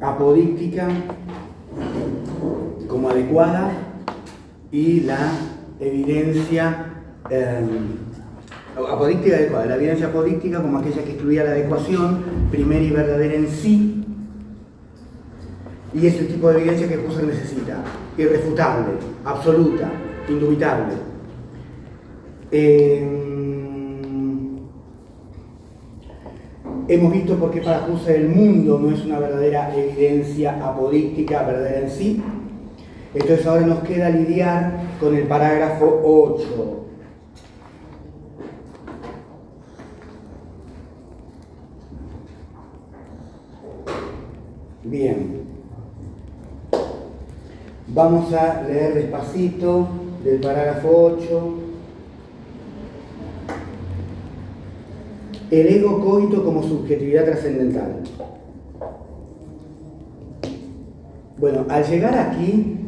apodíctica como adecuada y la evidencia apodíctica adecuada, la evidencia apodíctica como aquella que excluía la adecuación primera y verdadera en sí, y es el tipo de evidencia que Husserl necesita, irrefutable, absoluta, indubitable. Hemos visto por qué para Husserl el mundo no es una verdadera evidencia apodíctica, verdadera en sí. Entonces ahora nos queda lidiar con el parágrafo 8. Bien. Vamos a leer despacito del parágrafo 8. El ego coito como subjetividad trascendental. Bueno, al llegar aquí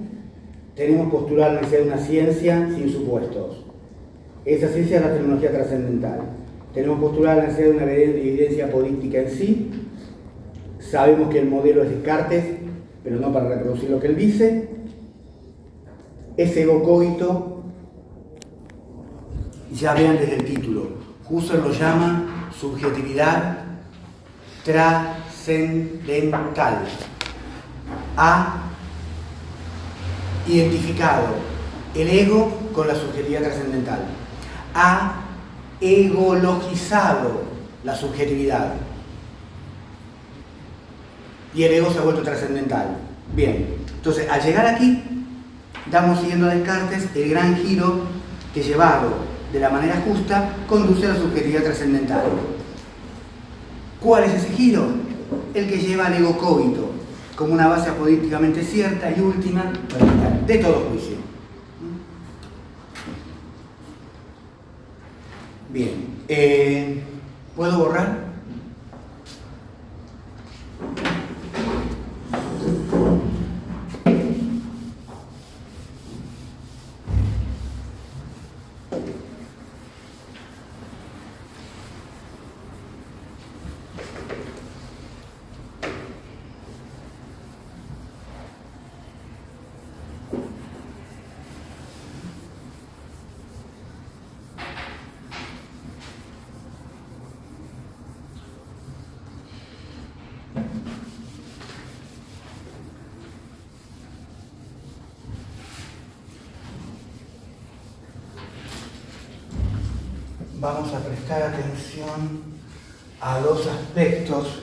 tenemos postulado la necesidad de una ciencia sin supuestos. Esa ciencia es la fenomenología trascendental. Tenemos postulado la necesidad de una evidencia apodíctica en sí. Sabemos que el modelo es Descartes, pero no para reproducir lo que él dice. Ese ego coito, ya vean desde el título, Husserl lo llama subjetividad trascendental. Ha identificado el ego con la subjetividad trascendental. Ha egologizado la subjetividad. Y el ego se ha vuelto trascendental. Bien, entonces al llegar aquí, damos siguiendo a Descartes el gran giro que, llevado de la manera justa, conduce a la subjetividad trascendental. ¿Cuál es ese giro? El que lleva al ego coito como una base apodícticamente cierta y última de todo juicio. Bien, ¿puedo borrar? Vamos a prestar atención a dos aspectos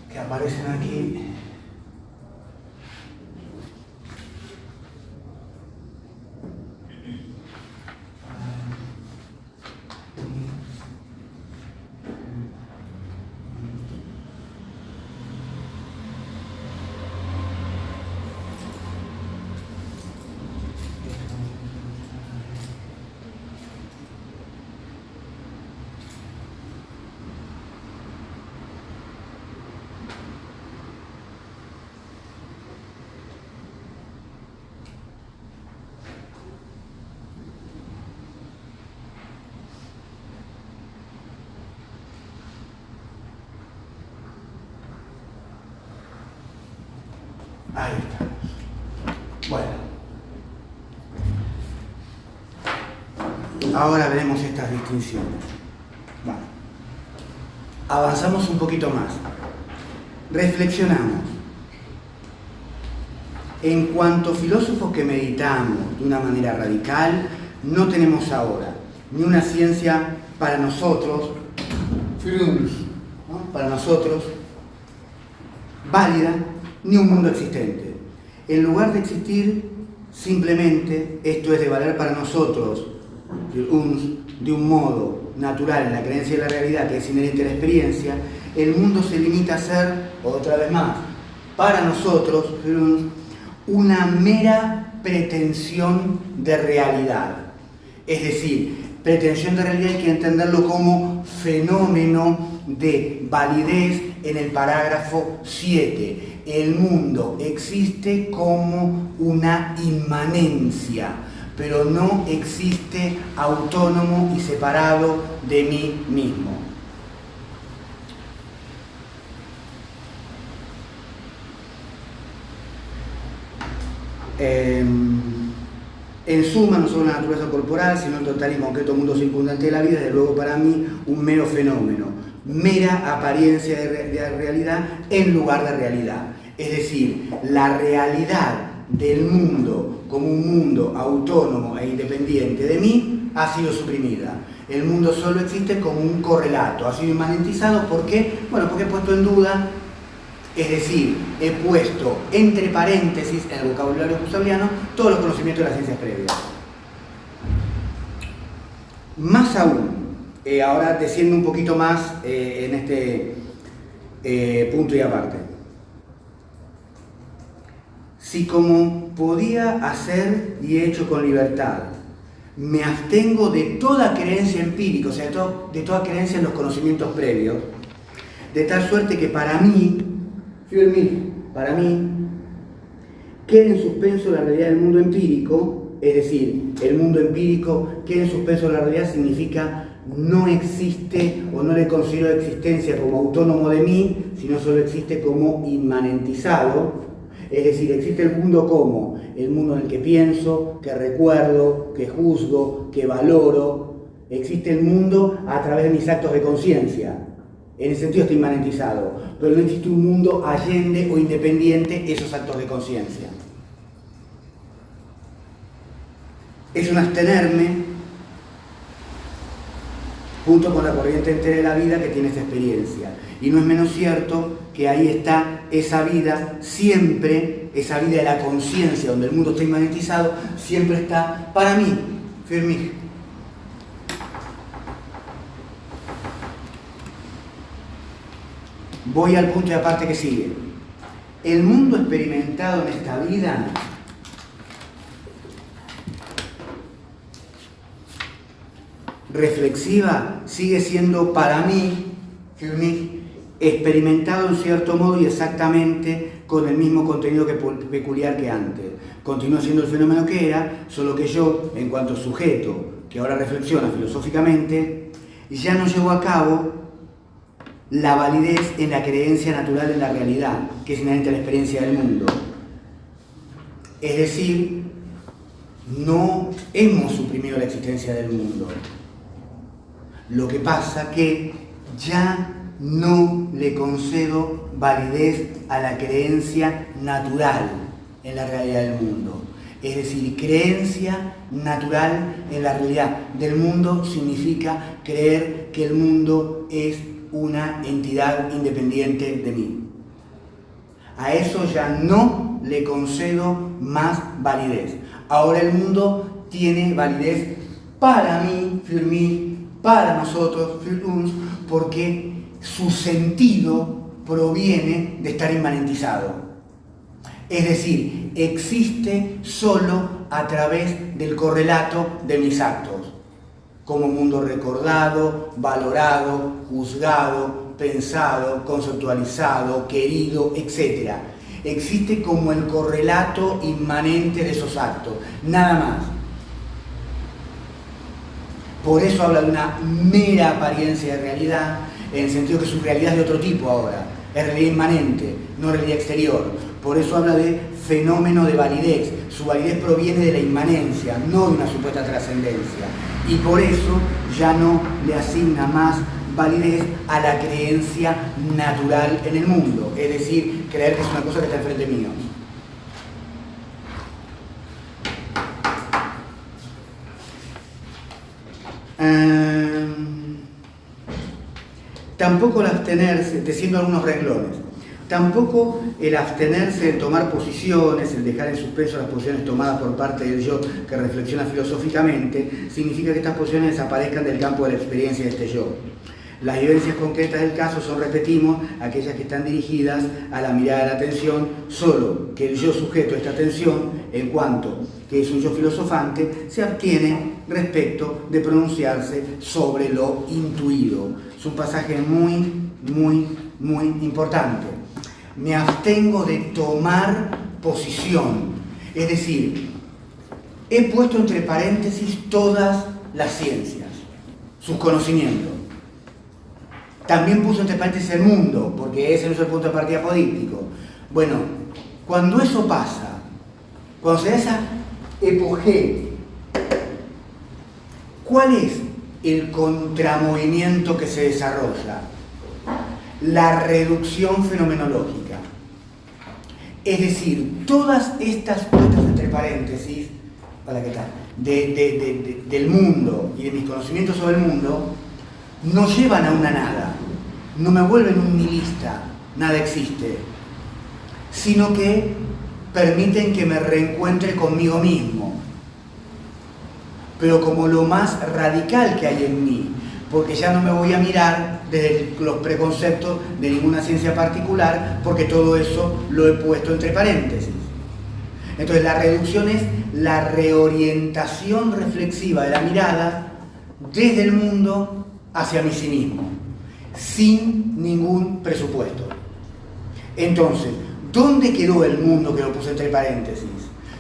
que aparecen aquí. Ahí estamos. Bueno. Ahora veremos estas distinciones. Bueno. Avanzamos un poquito más. Reflexionamos. En cuanto filósofos que meditamos de una manera radical, no tenemos ahora ni una ciencia para nosotros, ¿no? Para nosotros, válida, ni un mundo existente. En lugar de existir, simplemente, esto es de valer para nosotros, de un modo natural en la creencia de la realidad que es inherente a la experiencia, el mundo se limita a ser, otra vez más, para nosotros, una mera pretensión de realidad. Es decir, pretensión de realidad hay que entenderlo como fenómeno de validez en el parágrafo 7. El mundo existe como una inmanencia, pero no existe autónomo y separado de mí mismo. En suma, no solo la naturaleza corporal, sino el total y concreto mundo circundante de la vida, desde luego para mí, un mero fenómeno, mera apariencia de realidad en lugar de realidad. Es decir, la realidad del mundo como un mundo autónomo e independiente de mí ha sido suprimida. El mundo solo existe como un correlato, ha sido inmanentizado. ¿Por qué? Bueno, porque he puesto en duda, es decir, he puesto entre paréntesis en el vocabulario husserliano todos los conocimientos de las ciencias previas. Más aún, ahora desciendo un poquito más en este punto y aparte. Si como podía hacer y he hecho con libertad, me abstengo de toda creencia empírica, o sea, de toda creencia en los conocimientos previos, de tal suerte que para mí, queda en suspenso la realidad del mundo empírico, es decir, el mundo empírico queda en suspenso la realidad significa no existe o no le considero existencia como autónomo de mí, sino solo existe como inmanentizado. Es decir, existe el mundo como el mundo en el que pienso, que recuerdo, que juzgo, que valoro. Existe el mundo a través de mis actos de conciencia. En ese sentido está inmanentizado. Pero no existe un mundo allende o independiente esos actos de conciencia. Es un abstenerme junto con la corriente entera de la vida que tiene esta experiencia. Y no es menos cierto que ahí está esa vida, siempre, esa vida de la conciencia, donde el mundo está inmanentizado, siempre está para mí, firme. Voy al punto de aparte que sigue. El mundo experimentado en esta vida reflexiva sigue siendo para mí, experimentado en cierto modo y exactamente con el mismo contenido peculiar que antes. Continúa siendo el fenómeno que era, solo que yo, en cuanto sujeto, que ahora reflexiona filosóficamente, ya no llevo a cabo la validez en la creencia natural en la realidad, que es inherente a la experiencia del mundo. Es decir, no hemos suprimido la existencia del mundo. Lo que pasa que ya no le concedo validez a la creencia natural en la realidad del mundo. Es decir, creencia natural en la realidad del mundo significa creer que el mundo es una entidad independiente de mí. A eso ya no le concedo más validez. Ahora el mundo tiene validez para mí, für mich, para nosotros, für uns, porque su sentido proviene de estar inmanentizado. Es decir, existe solo a través del correlato de mis actos, como mundo recordado, valorado, juzgado, pensado, conceptualizado, querido, etc. Existe como el correlato inmanente de esos actos, nada más. Por eso habla de una mera apariencia de realidad, en el sentido que su realidad es de otro tipo ahora, es realidad inmanente, no realidad exterior. Por eso habla de fenómeno de validez. Su validez proviene de la inmanencia, no de una supuesta trascendencia. Y por eso ya no le asigna más validez a la creencia natural en el mundo, es decir, creer que es una cosa que está enfrente mío. Tampoco el abstenerse, diciendo algunos renglones, tampoco el abstenerse de tomar posiciones, el dejar en suspenso las posiciones tomadas por parte del yo que reflexiona filosóficamente, significa que estas posiciones desaparezcan del campo de la experiencia de este yo. Las vivencias concretas del caso son, repetimos, aquellas que están dirigidas a la mirada de la atención, solo que el yo sujeto a esta atención, en cuanto que es un yo filosofante, se abstiene respecto de pronunciarse sobre lo intuido. Es un pasaje muy importante. Me abstengo de tomar posición, es decir, he puesto entre paréntesis todas las ciencias, sus conocimientos. También puso entre paréntesis el mundo, porque ese no es el punto de partida apodíctico. Bueno, cuando eso pasa, Cuando se da esa epogé, ¿cuál es el contramovimiento que se desarrolla? La reducción fenomenológica. Es decir, todas estas puestas entre paréntesis, ¿para qué tal? Del mundo y de mis conocimientos sobre el mundo, no llevan a una nada, no me vuelven un nihilista, nada existe, sino que permiten que me reencuentre conmigo mismo, pero como lo más radical que hay en mí, porque ya no me voy a mirar desde los preconceptos de ninguna ciencia particular, porque todo eso lo he puesto entre paréntesis. Entonces la reducción es la reorientación reflexiva de la mirada desde el mundo hacia mí sí mismo, sin ningún presupuesto. Entonces, ¿dónde quedó el mundo que lo puse entre paréntesis?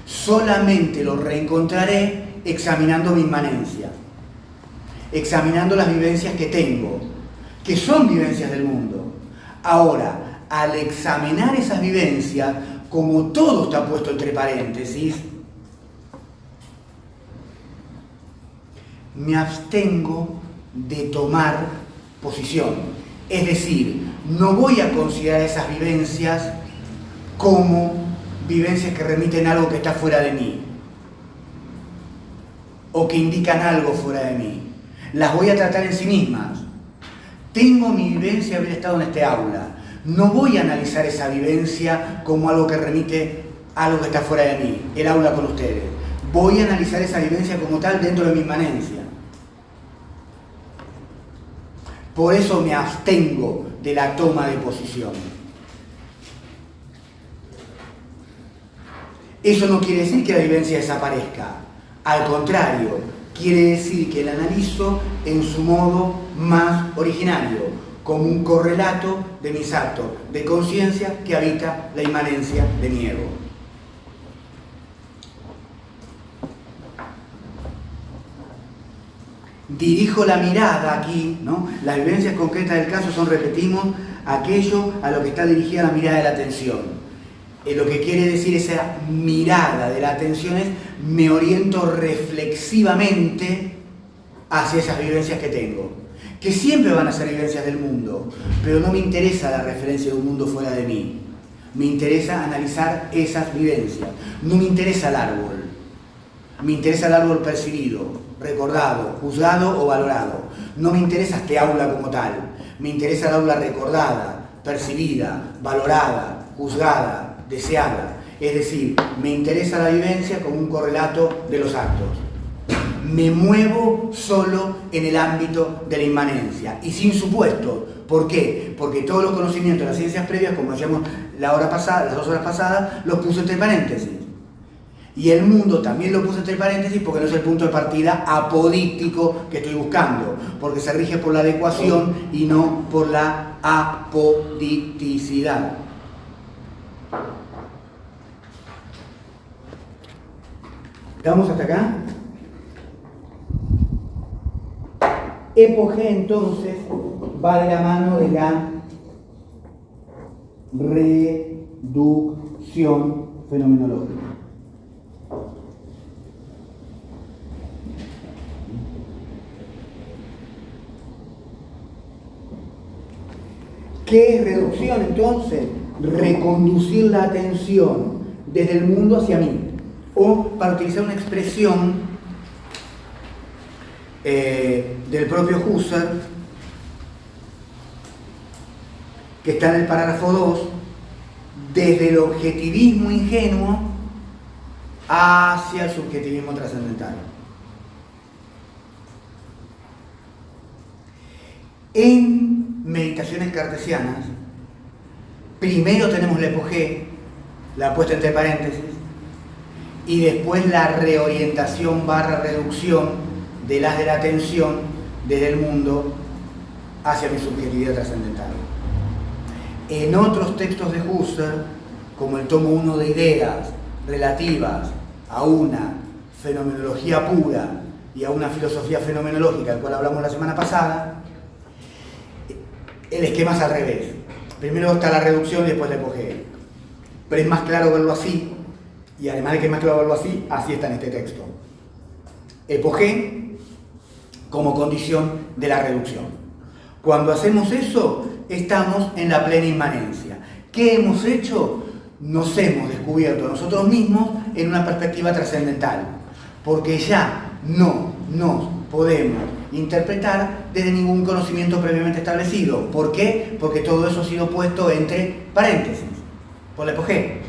Solamente lo reencontraré examinando mi inmanencia, examinando las vivencias que tengo, que son vivencias del mundo. Ahora, al examinar esas vivencias, como todo está puesto entre paréntesis, me abstengo de tomar posición. Es decir, no voy a considerar esas vivencias como vivencias que remiten a algo que está fuera de mí o que indican algo fuera de mí. Las voy a tratar en sí mismas. Tengo mi vivencia de haber estado en este aula. No voy a analizar esa vivencia como algo que remite a algo que está fuera de mí, el aula con ustedes. Voy a analizar esa vivencia como tal dentro de mi inmanencia. Por eso me abstengo de la toma de posición. Eso no quiere decir que la vivencia desaparezca. Al contrario, quiere decir que la analizo en su modo más originario, como un correlato de mis actos de conciencia que habita la inmanencia de mi ego. Dirijo la mirada aquí, ¿no? Las vivencias concretas del caso son, repetimos, aquello a lo que está dirigida la mirada de la atención. Lo que quiere decir esa mirada de la atención es me oriento reflexivamente hacia esas vivencias que tengo, que siempre van a ser vivencias del mundo, pero no me interesa la referencia de un mundo fuera de mí. Me interesa analizar esas vivencias. No me interesa el árbol. Me interesa el árbol percibido, recordado, juzgado o valorado. No me interesa este aula como tal. Me interesa el aula recordada, percibida, valorada, juzgada, deseada. Es decir, me interesa la vivencia como un correlato de los actos. Me muevo solo en el ámbito de la inmanencia y sin supuesto. ¿Por qué? Porque todos los conocimientos de las ciencias previas, como decíamos la hora pasada, las 2 horas pasadas, los puse entre paréntesis. Y el mundo también lo puse entre paréntesis porque no es el punto de partida apodíctico que estoy buscando, porque se rige por la adecuación y no por la apodicticidad. ¿Estamos hasta acá? Epogé entonces va de la mano de la reducción fenomenológica. ¿Qué es reducción entonces? Reconducir la atención desde el mundo hacia mí. O, para utilizar una expresión del propio Husserl, que está en el parágrafo 2, desde el objetivismo ingenuo hacia el subjetivismo trascendental. En meditaciones cartesianas, primero tenemos la epogé, la puesta entre paréntesis, y después la reorientación / reducción de las de la atención desde el mundo hacia mi subjetividad trascendental. En otros textos de Husserl, como el tomo 1 de ideas relativas a una fenomenología pura y a una filosofía fenomenológica, del cual hablamos la semana pasada, el esquema es al revés. Primero está la reducción y después la epogé. Pero es más claro verlo así Y además de que es más claro verlo así, así está en este texto. Epogé como condición de la reducción. Cuando hacemos eso, estamos en la plena inmanencia. ¿Qué hemos hecho? Nos hemos descubierto a nosotros mismos en una perspectiva trascendental, porque ya no nos podemos interpretar desde ningún conocimiento previamente establecido. ¿Por qué? Porque todo eso ha sido puesto entre paréntesis, por la epogé.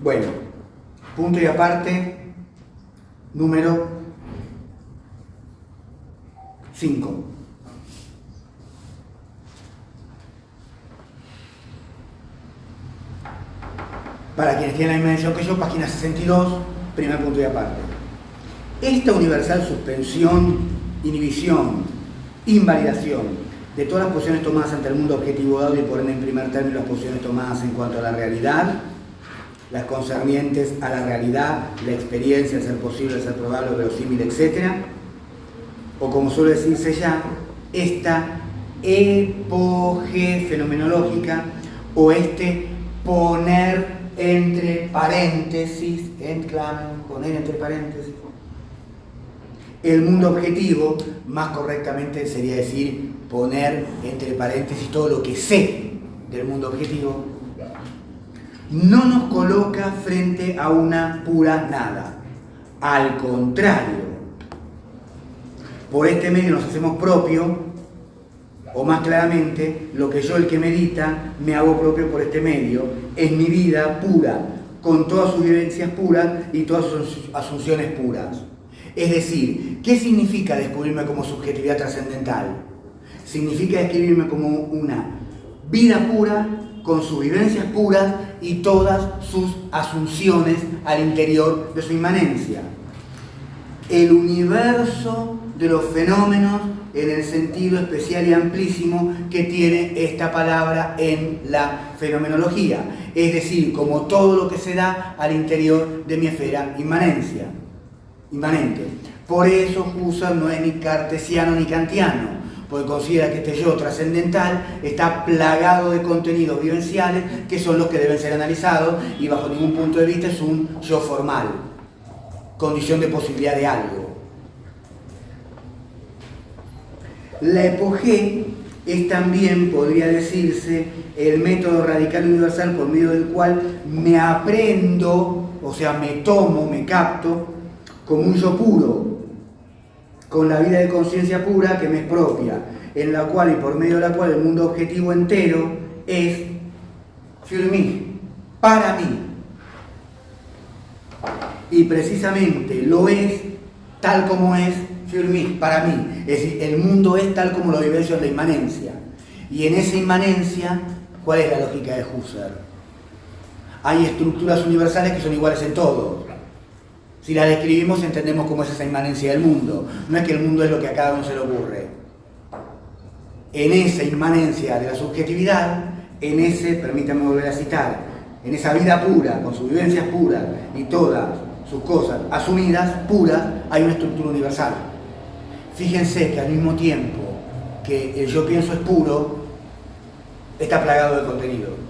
Bueno, punto y aparte, número 5. Para quienes tienen la misma edición que yo, página 62, primer punto y aparte. Esta universal suspensión, inhibición, invalidación de todas las posiciones tomadas ante el mundo objetivo dado y por ende en primer término las posiciones tomadas en cuanto a la realidad, las concernientes a la realidad, la experiencia, el ser posible, el ser probable, el verosímil, etc. O como suele decirse ya, esta epoge fenomenológica o este poner entre paréntesis, poner entre paréntesis, el mundo objetivo, más correctamente sería decir poner entre paréntesis todo lo que sé del mundo objetivo, no nos coloca frente a una pura nada. Al contrario, por este medio nos hacemos propio, o más claramente, lo que yo, el que medita, me hago propio por este medio, es mi vida pura, con todas sus vivencias puras y todas sus asunciones puras. Es decir, ¿qué significa descubrirme como subjetividad trascendental? Significa describirme como una vida pura, con sus vivencias puras y todas sus asunciones al interior de su inmanencia. El universo de los fenómenos en el sentido especial y amplísimo que tiene esta palabra en la fenomenología, es decir, como todo lo que se da al interior de mi esfera inmanente. Por eso Husserl no es ni cartesiano ni kantiano, porque considera que este yo trascendental está plagado de contenidos vivenciales que son los que deben ser analizados y bajo ningún punto de vista es un yo formal, condición de posibilidad de algo. La epogé es también, podría decirse, el método radical universal por medio del cual me aprendo, o sea, me tomo, me capto, como un yo puro, con la vida de conciencia pura que me es propia, en la cual y por medio de la cual el mundo objetivo entero es für mich, para mí. Y precisamente lo es tal como es für mich, para mí. Es decir, el mundo es tal como lo vivencio en la inmanencia. Y en esa inmanencia, ¿cuál es la lógica de Husserl? Hay estructuras universales que son iguales en todos. Si las describimos, entendemos cómo es esa inmanencia del mundo. No es que el mundo es lo que a cada uno se le ocurre. En esa inmanencia de la subjetividad, en ese, permítanme volver a citar, en esa vida pura, con sus vivencias puras y todas sus cosas asumidas, puras, hay una estructura universal. Fíjense que al mismo tiempo que el yo pienso es puro, está plagado de contenido.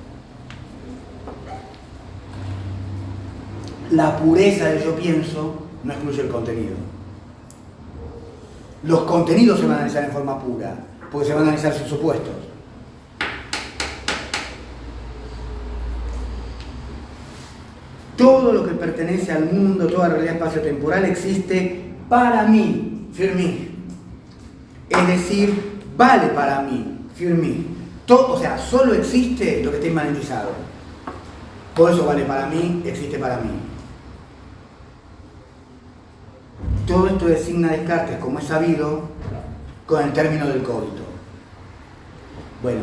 La pureza del yo pienso no excluye el contenido. Los contenidos se van a analizar en forma pura, porque se van a analizar sus supuestos. Todo lo que pertenece al mundo, toda realidad espacio-temporal existe para mí, für mich. Es decir, vale para mí, für mich. Todo, o sea, solo existe lo que está inmanentizado. Por eso vale para mí, existe para mí. Todo esto designa Descartes, como es sabido, con el término del coito. Bueno,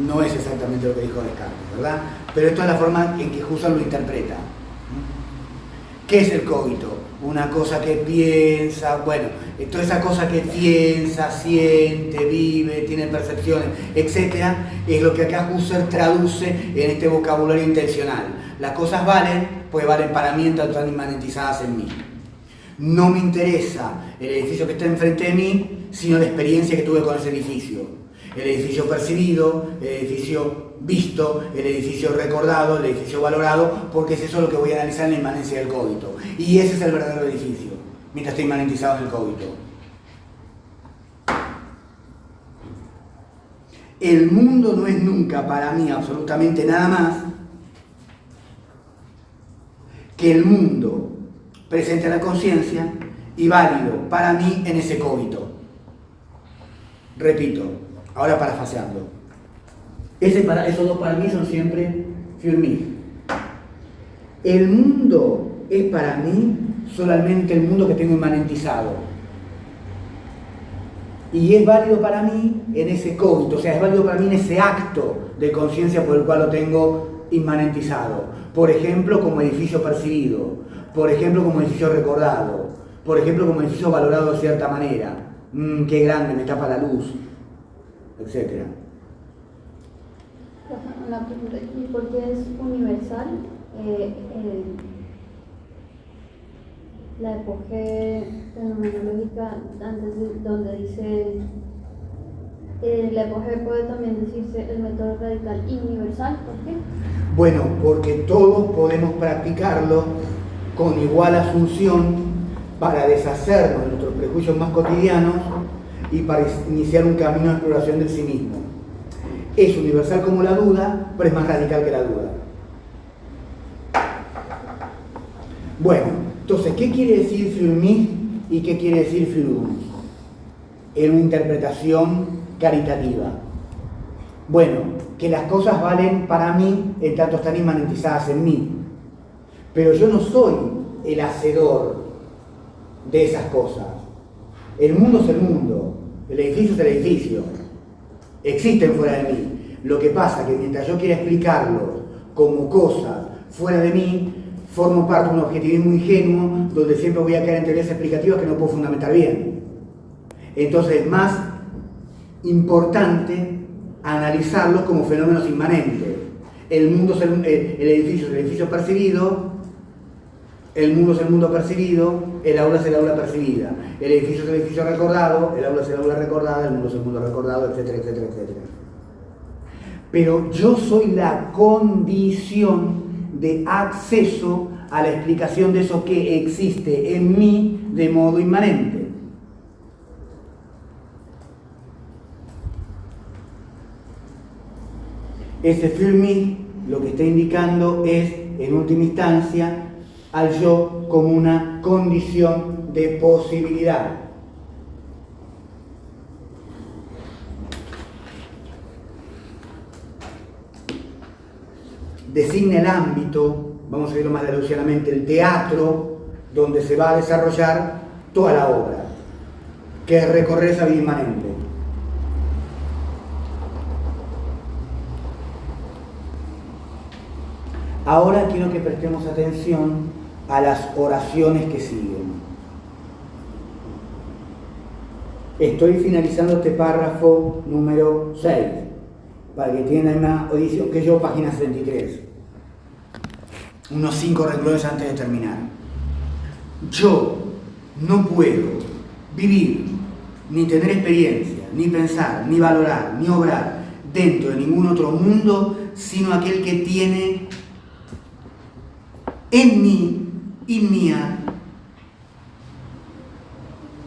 no es exactamente lo que dijo Descartes, ¿verdad? Pero esto es la forma en que Husserl lo interpreta. ¿Qué es el coito? Una cosa que piensa, bueno, toda esa cosa que piensa, siente, vive, tiene percepciones, etc., es lo que acá Husserl traduce en este vocabulario intencional. Las cosas valen, pues valen para mí en tanto están inmanentizadas en mí. No me interesa el edificio que está enfrente de mí, sino la experiencia que tuve con ese edificio. El edificio percibido, el edificio visto, el edificio recordado, el edificio valorado, porque es eso lo que voy a analizar en la inmanencia del cogito. Y ese es el verdadero edificio, mientras esté inmanentizado en el cogito. El mundo no es nunca para mí absolutamente nada más que el mundo presente a la conciencia y válido para mí en ese cogito. Repito, ahora parafaseando. Esos dos para mí son siempre Firmi. El mundo es para mí solamente el mundo que tengo inmanentizado. Y es válido para mí en ese cogito, o sea, es válido para mí en ese acto de conciencia por el cual lo tengo inmanentizado. Por ejemplo, como edificio percibido, por ejemplo, como edificio recordado, por ejemplo, como edificio valorado de cierta manera. Qué grande, me tapa la luz, etc. Una pregunta, ¿y por qué es universal? La epoge fenomenológica, donde dice, la epoge puede también decirse el método radical universal, ¿por qué? Bueno, porque todos podemos practicarlo con igual asunción para deshacernos de nuestros prejuicios más cotidianos y para iniciar un camino de exploración del sí mismo. Es universal como la duda, pero es más radical que la duda. Bueno, entonces, ¿qué quiere decir Firmi y qué quiere decir Firum? En una interpretación caritativa. Bueno, que las cosas valen para mí en tanto están inmanentizadas en mí. Pero yo no soy el hacedor de esas cosas. El mundo es el mundo, el edificio es el edificio. Existen fuera de mí. Lo que pasa es que mientras yo quiera explicarlos como cosas fuera de mí, formo parte de un objetivismo ingenuo donde siempre voy a caer en teorías explicativas que no puedo fundamentar bien. Entonces es más importante analizarlos como fenómenos inmanentes. El mundo es el edificio percibido, el mundo es el mundo percibido, el aula es el aula percibida, el edificio es el edificio recordado, el aula es el aula recordada, el mundo es el mundo recordado, etcétera, etcétera, etcétera. Pero yo soy la condición de acceso a la explicación de eso que existe en mí de modo inmanente. Ese Firmi lo que está indicando es, en última instancia, al yo como una condición de posibilidad. Designa el ámbito, vamos a verlo más deduciadamente, el teatro donde se va a desarrollar toda la obra, que es recorrer esa vida inmanente. Ahora quiero que prestemos atención a las oraciones que siguen. Estoy finalizando este párrafo número 6, para que tengan una audición que yo, página 73. Unos 5 renglones antes de terminar. Yo no puedo vivir, ni tener experiencia, ni pensar, ni valorar, ni obrar dentro de ningún otro mundo, sino aquel que tiene en mí, in mía.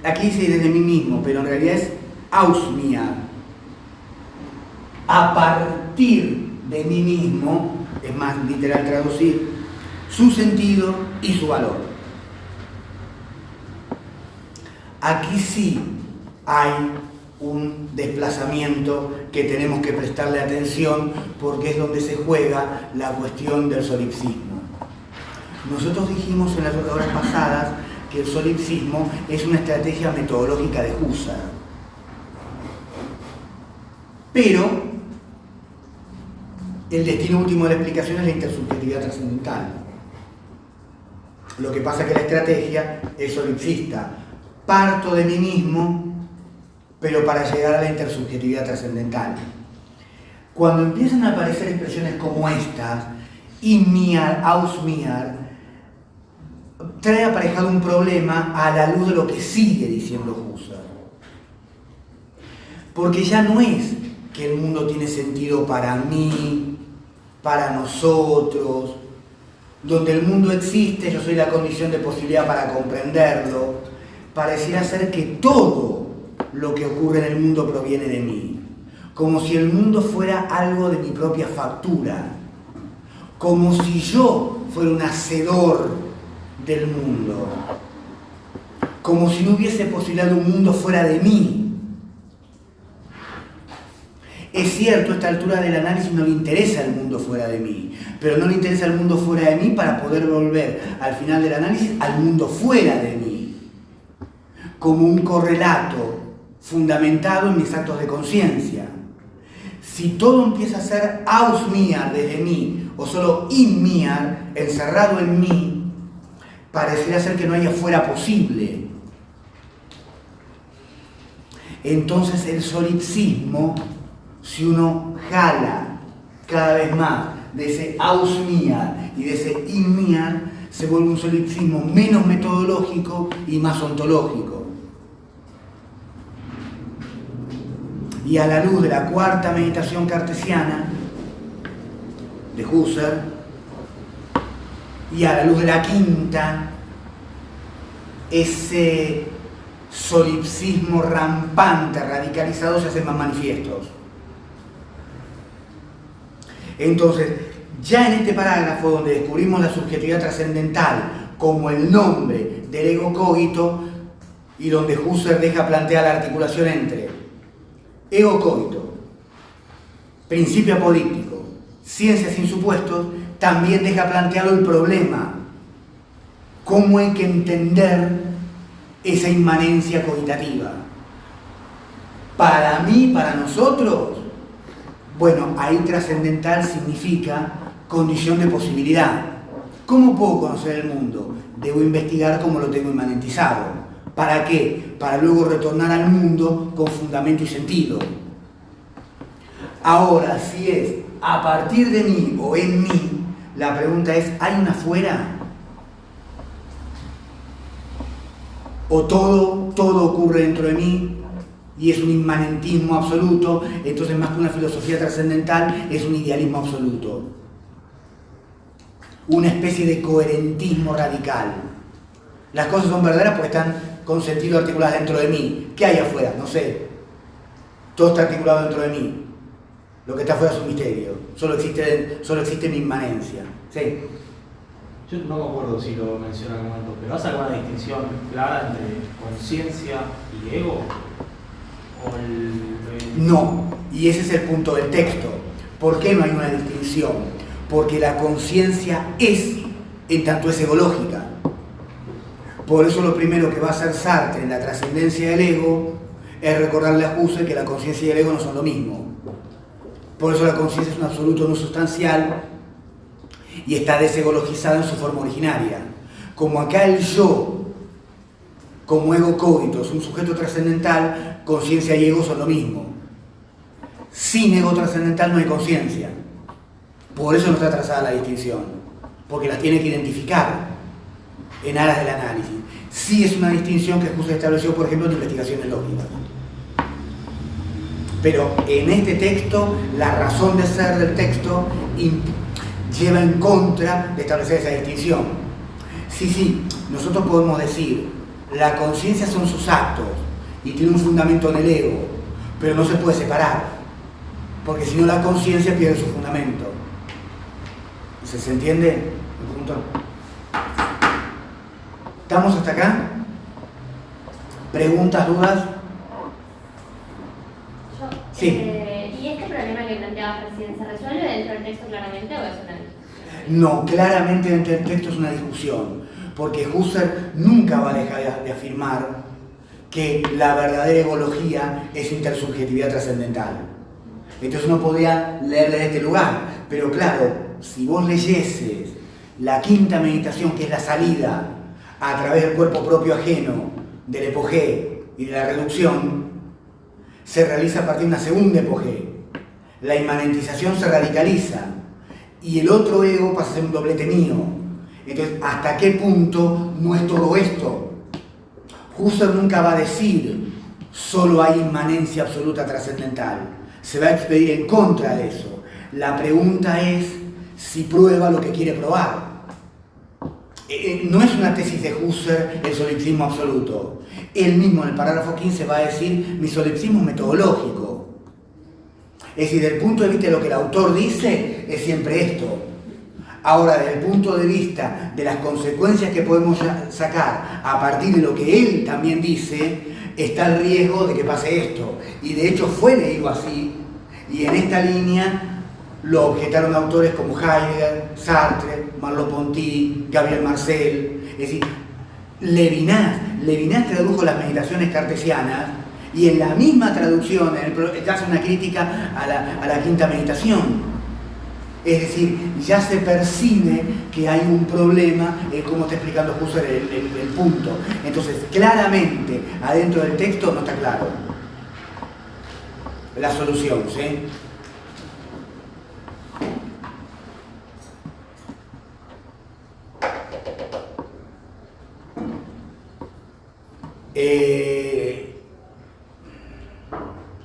Aquí dice desde mí mismo, pero en realidad es aus mía. A partir de mí mismo, es más literal traducir, su sentido y su valor. Aquí sí hay un desplazamiento que tenemos que prestarle atención porque es donde se juega la cuestión del solipsismo. Nosotros dijimos en las horas pasadas que el solipsismo es una estrategia metodológica de Husserl. Pero el destino último de la explicación es la intersubjetividad trascendental. Lo que pasa es que la estrategia es solipsista. Parto de mí mismo, pero para llegar a la intersubjetividad trascendental. Cuando empiezan a aparecer expresiones como estas, in mir, aus mir, trae aparejado un problema a la luz de lo que sigue diciendo Husserl. Porque ya no es que el mundo tiene sentido para mí, para nosotros, donde el mundo existe, yo soy la condición de posibilidad para comprenderlo, pareciera ser que todo lo que ocurre en el mundo proviene de mí, como si el mundo fuera algo de mi propia factura, como si yo fuera un hacedor del mundo, como si no hubiese posibilidad de un mundo fuera de mí. Es cierto, a esta altura del análisis no le interesa el mundo fuera de mí, pero no le interesa el mundo fuera de mí para poder volver al final del análisis al mundo fuera de mí, como un correlato fundamentado en mis actos de conciencia. Si todo empieza a ser aus mir desde mí, o solo in mir, encerrado en mí, pareciera ser que no haya fuera posible. Entonces el solipsismo, si uno jala cada vez más de ese aus mir y de ese in mir, se vuelve un solipsismo menos metodológico y más ontológico. Y a la luz de la cuarta meditación cartesiana de Husserl, y a la luz de la quinta, ese solipsismo rampante, radicalizado, se hacen más manifiestos. Entonces, ya en este parágrafo donde descubrimos la subjetividad trascendental como el nombre del ego cogito, y donde Husserl deja planteada la articulación entre ego cogito, principio apodíctico, ciencia sin supuestos, también deja planteado el problema. ¿Cómo hay que entender esa inmanencia cogitativa? Para mí, para nosotros, bueno, ahí trascendental significa condición de posibilidad. ¿Cómo puedo conocer el mundo? Debo investigar cómo lo tengo inmanentizado. ¿Para qué? Para luego retornar al mundo con fundamento y sentido. Ahora, si es a partir de mí o en mí, la pregunta es, ¿hay una afuera? ¿O todo ocurre dentro de mí y es un inmanentismo absoluto? Entonces, más que una filosofía trascendental, es un idealismo absoluto. Una especie de coherentismo radical. Las cosas son verdaderas porque están con sentido articuladas dentro de mí. ¿Qué hay afuera? No sé. Todo está articulado dentro de mí. Lo que está afuera es un misterio. Solo existe mi inmanencia. ¿Sí? Yo no me acuerdo si lo mencioné en algún momento, pero ¿hace alguna distinción clara entre conciencia y ego? No, y ese es el punto del texto. ¿Por qué no hay una distinción? Porque la conciencia es, en tanto es egológica. Por eso lo primero que va a hacer Sartre en la trascendencia del ego es recordarle a Husserl que la conciencia y el ego no son lo mismo. Por eso la conciencia es un absoluto no sustancial y está desegologizada en su forma originaria. Como acá el yo, como ego cogito, es un sujeto trascendental, conciencia y ego son lo mismo. Sin ego trascendental no hay conciencia. Por eso no está trazada la distinción, porque las tiene que identificar en aras del análisis. Sí es una distinción que Husserl estableció, por ejemplo, en investigaciones lógicas. Pero en este texto, la razón de ser del texto lleva en contra de establecer esa distinción. Sí, nosotros podemos decir, la conciencia son sus actos y tiene un fundamento en el ego, pero no se puede separar, porque si no la conciencia pierde su fundamento. ¿Se entiende el punto? ¿Estamos hasta acá? ¿Preguntas, dudas? Sí. ¿Y este problema que planteabas recién se resuelve dentro del texto claramente o es una discusión? No, claramente dentro del texto es una discusión, porque Husserl nunca va a dejar de afirmar que la verdadera egología es intersubjetividad trascendental. Entonces uno podría leer desde este lugar, pero claro, si vos leyeses la quinta meditación, que es la salida a través del cuerpo propio ajeno, del epogé y de la reducción, se realiza a partir de una segunda epogé. La inmanentización se radicaliza y el otro ego pasa a ser un doblete mío. Entonces, ¿hasta qué punto no es todo esto? Husserl nunca va a decir solo hay inmanencia absoluta trascendental. se va a expedir en contra de eso. La pregunta es si prueba lo que quiere probar. No es una tesis de Husserl el solipsismo absoluto. Él mismo en el parágrafo 15 va a decir mi solipsismo es metodológico. Es decir, desde el punto de vista de lo que el autor dice, es siempre esto. Ahora, desde el punto de vista de las consecuencias que podemos sacar a partir de lo que él también dice, está el riesgo de que pase esto. Y de hecho fue leído así, y en esta línea lo objetaron autores como Heidegger, Sartre, Merleau-Ponty, Gabriel Marcel. Es decir, Levinas tradujo las meditaciones cartesianas y en la misma traducción hace una crítica a la quinta meditación. Es decir, ya se percibe que hay un problema en cómo está explicando Husserl el punto. Entonces, claramente, adentro del texto no está claro la solución, ¿sí?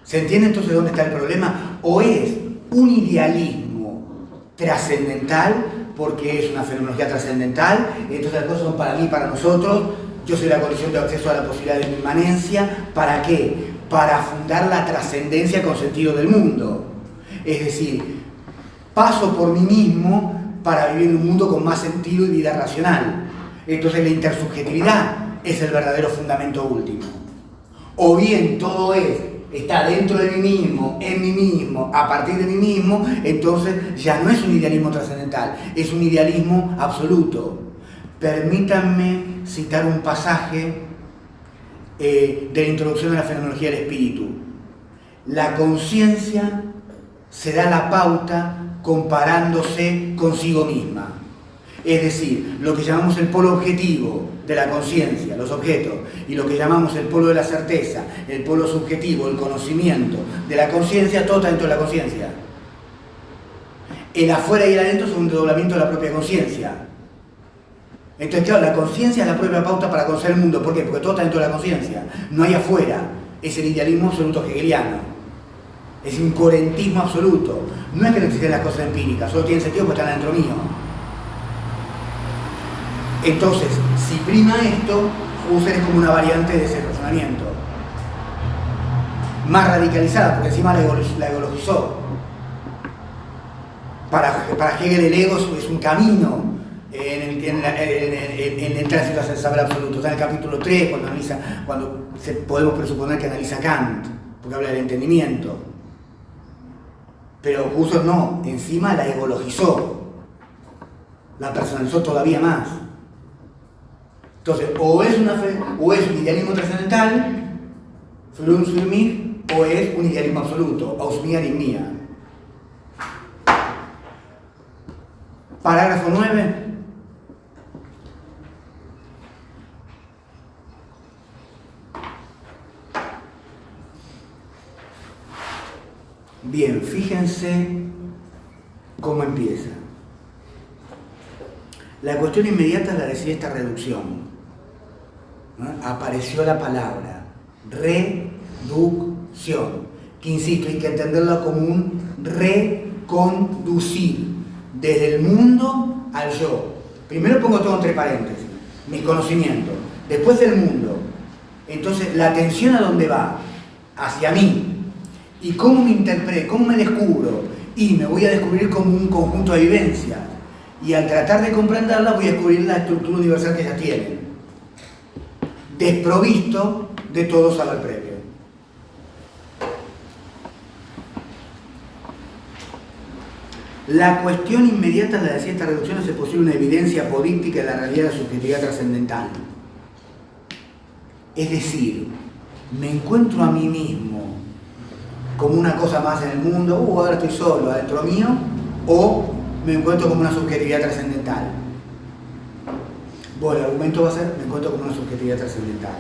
¿Se entiende entonces dónde está el problema? ¿O es un idealismo trascendental, porque es una fenomenología trascendental, entonces las cosas son para mí, para nosotros, yo soy la condición de acceso a la posibilidad de mi inmanencia? ¿Para qué? Para fundar la trascendencia con sentido del mundo. Es decir, paso por mí mismo para vivir en un mundo con más sentido y vida racional. Entonces la intersubjetividad es el verdadero fundamento último. O bien todo está dentro de mí mismo, en mí mismo, a partir de mí mismo, entonces ya no es un idealismo trascendental, es un idealismo absoluto. Permítanme citar un pasaje de la introducción de la fenomenología del espíritu. La conciencia se da la pauta comparándose consigo misma. Es decir, lo que llamamos el polo objetivo de la conciencia, los objetos, y lo que llamamos el polo de la certeza, el polo subjetivo, el conocimiento de la conciencia, todo está dentro de la conciencia. El afuera y el adentro son un desdoblamiento de la propia conciencia. Entonces, claro, la conciencia es la propia pauta para conocer el mundo. ¿Por qué? Porque todo está dentro de la conciencia. No hay afuera. Es el idealismo absoluto hegeliano. Es un coherentismo absoluto. No es que no existen las cosas empíricas, solo tienen sentido porque están dentro mío. Entonces, si prima esto, Husserl es como una variante de ese razonamiento. Más radicalizada, porque encima la egologizó. Para Hegel el ego es un camino en el tránsito hacia el saber absoluto. Está en el capítulo 3, cuando podemos presuponer que analiza Kant, porque habla del entendimiento. Pero Husserl no, encima la egologizó, la personalizó todavía más. Entonces, o es un idealismo trascendental, Führung für mich, o es un idealismo absoluto, aus mir in mir. Parágrafo 9. Bien, fíjense cómo empieza. La cuestión inmediata es la de esta reducción. ¿No? Apareció la palabra reducción, que insisto, hay que entenderla como un reconducir desde el mundo al yo. Primero pongo todo entre paréntesis, mis conocimientos, después el mundo. Entonces, la atención a dónde va, hacia mí. ¿Y cómo me interpreto? ¿Cómo me descubro? Y me voy a descubrir como un conjunto de vivencias. Y al tratar de comprenderla voy a descubrir la estructura universal que ya tiene, desprovisto de todo saber previo. La cuestión inmediata es la de si esta reducción es posible una evidencia política de la realidad de la subjetividad trascendental. Es decir, me encuentro a mí mismo como una cosa más en el mundo, ahora estoy solo, adentro mío, o me encuentro como una subjetividad trascendental. Bueno, el argumento va a ser, me encuentro como una subjetividad trascendental.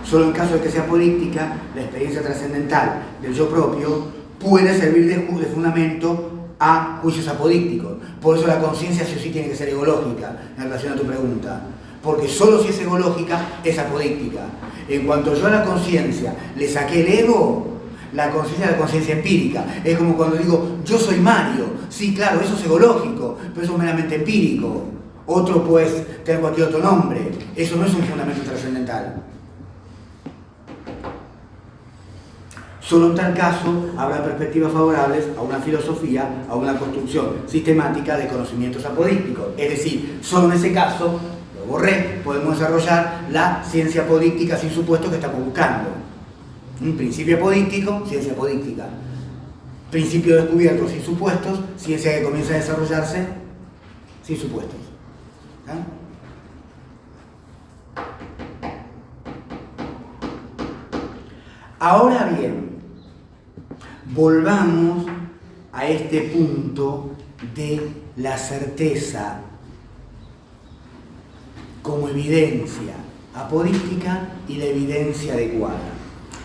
Solo en caso de que sea política, la experiencia trascendental del yo propio puede servir de fundamento a juicios apodícticos. Por eso la conciencia sí o sí tiene que ser egológica, en relación a tu pregunta. Porque solo si es egológica, es apodíctica. En cuanto yo a la conciencia le saqué el ego, La conciencia es la conciencia empírica. Es como cuando digo, yo soy Mario. Sí, claro, eso es egológico, pero eso es meramente empírico. Otro puede tener cualquier otro nombre. Eso no es un fundamento trascendental. Solo en tal caso habrá perspectivas favorables a una filosofía, a una construcción sistemática de conocimientos apodícticos. Es decir, solo en ese caso, lo borré, podemos desarrollar la ciencia apodíctica sin supuestos que estamos buscando. Un principio apodíctico, ciencia apodíctica. Principio descubierto sin supuestos, ciencia que comienza a desarrollarse sin supuestos. Ahora bien, volvamos a este punto de la certeza como evidencia apodíctica y la evidencia adecuada.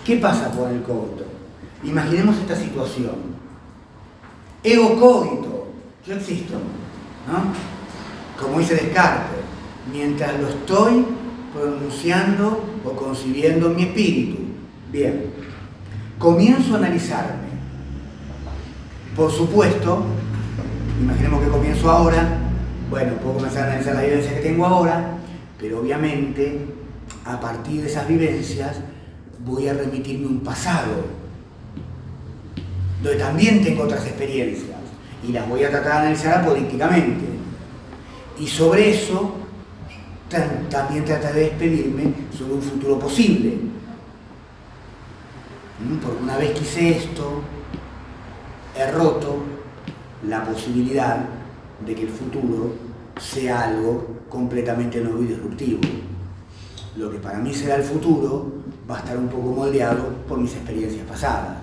¿Qué pasa con el cogito? Imaginemos esta situación. Ego cogito, yo existo, ¿no? Como dice Descartes, mientras lo estoy pronunciando o concibiendo en mi espíritu. Bien, comienzo a analizarme. Por supuesto, imaginemos que comienzo ahora, bueno, puedo comenzar a analizar las vivencias que tengo ahora, pero obviamente, a partir de esas vivencias, voy a remitirme a un pasado, donde también tengo otras experiencias, y las voy a tratar de analizar apodícticamente. Y sobre eso, también trataré de expedirme sobre un futuro posible. Porque una vez que hice esto, he roto la posibilidad de que el futuro sea algo completamente nuevo y disruptivo. Lo que para mí será el futuro va a estar un poco moldeado por mis experiencias pasadas.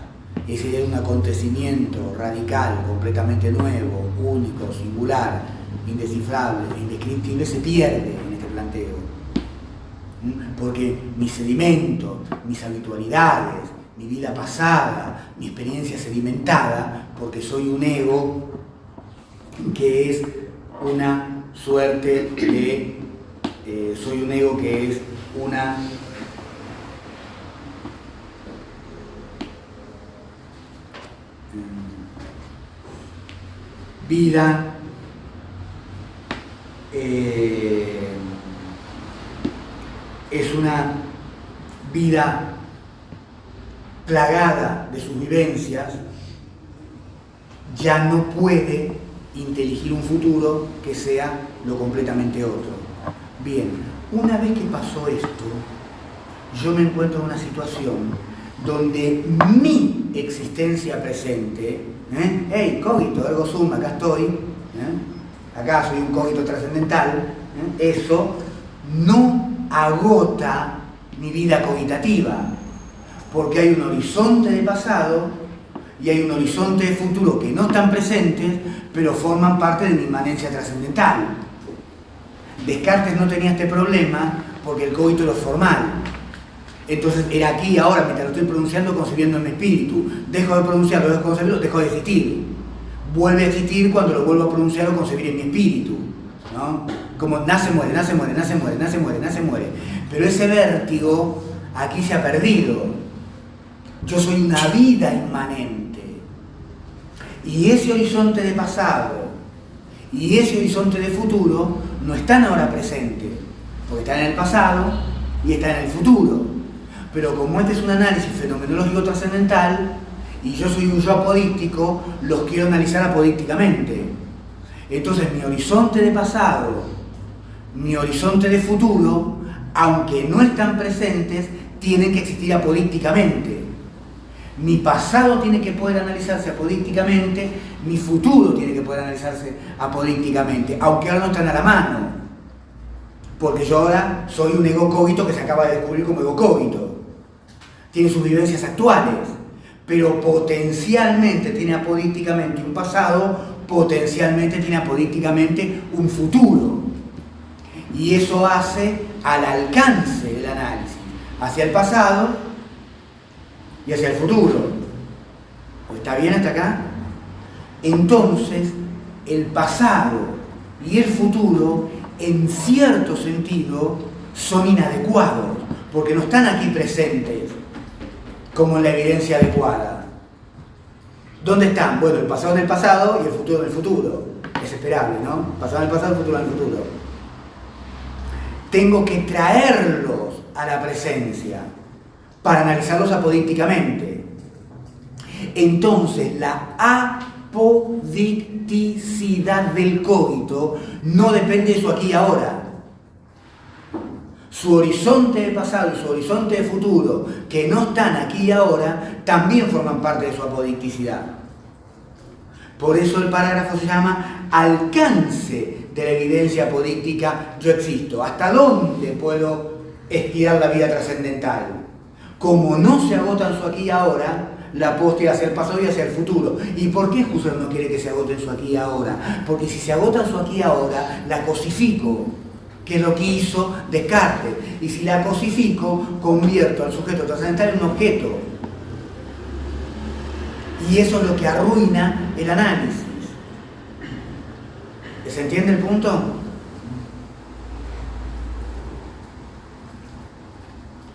Ese es un acontecimiento radical, completamente nuevo, único, singular, indescifrable, indescriptible, se pierde en este planteo. Porque mis sedimentos, mis habitualidades, mi vida pasada, mi experiencia sedimentada, porque soy un ego que es una suerte de... soy un ego que es una... vida es una vida plagada de sus vivencias, ya no puede inteligir un futuro que sea lo completamente otro. Bien, una vez que pasó esto, yo me encuentro en una situación donde mi existencia presente, hey, cogito, ergo sum, acá estoy, acá soy un cogito trascendental, eso no agota mi vida cogitativa, porque hay un horizonte de pasado y hay un horizonte de futuro que no están presentes, pero forman parte de mi inmanencia trascendental. Descartes no tenía este problema porque el cogito era formal. Entonces era aquí y ahora, mientras lo estoy pronunciando, concibiendo en mi espíritu. Dejo de pronunciarlo, dejo de concebirlo, dejo de existir. Vuelve a existir cuando lo vuelvo a pronunciar o concebir en mi espíritu, ¿no? Como nace, muere, nace, muere, nace, muere, nace, muere, nace, muere. Pero ese vértigo aquí se ha perdido. Yo soy una vida inmanente. Y ese horizonte de pasado y ese horizonte de futuro no están ahora presentes, porque están en el pasado y están en el futuro. Pero como este es un análisis fenomenológico trascendental y yo soy un yo apodíctico, los quiero analizar apodícticamente. Entonces mi horizonte de pasado, mi horizonte de futuro, aunque no están presentes, tienen que existir apodícticamente. Mi pasado tiene que poder analizarse apodícticamente, mi futuro tiene que poder analizarse apodícticamente, aunque ahora no están a la mano. Porque yo ahora soy un ego cogito que se acaba de descubrir como ego cogito. Tiene sus vivencias actuales, pero potencialmente tiene apodícticamente un pasado, potencialmente tiene apodícticamente un futuro. Y eso hace al alcance del análisis, hacia el pasado y hacia el futuro. ¿Está bien hasta acá? Entonces, el pasado y el futuro, en cierto sentido, son inadecuados, porque no están aquí presentes. como en la evidencia adecuada. ¿Dónde están? Bueno, el pasado en el pasado y el futuro en el futuro. Es esperable, ¿no? Pasado en el pasado, el futuro en el futuro. Tengo que traerlos a la presencia para analizarlos apodícticamente. Entonces, la apodicticidad del cogito no depende de su aquí y ahora. Su horizonte de pasado y su horizonte de futuro, que no están aquí y ahora, también forman parte de su apodicticidad. Por eso el parágrafo se llama alcance de la evidencia apodíctica yo existo. ¿Hasta dónde puedo estirar la vida trascendental? Como no se agota en su aquí y ahora, la puedo estirar hacia el pasado y hacia el futuro. ¿Y por qué Husserl no quiere que se agote en su aquí y ahora? Porque si se agota en su aquí y ahora, la cosifico, que es lo que hizo Descartes. Y si la cosifico, convierto al sujeto trascendental en un objeto. Y eso es lo que arruina el análisis. ¿Se entiende el punto?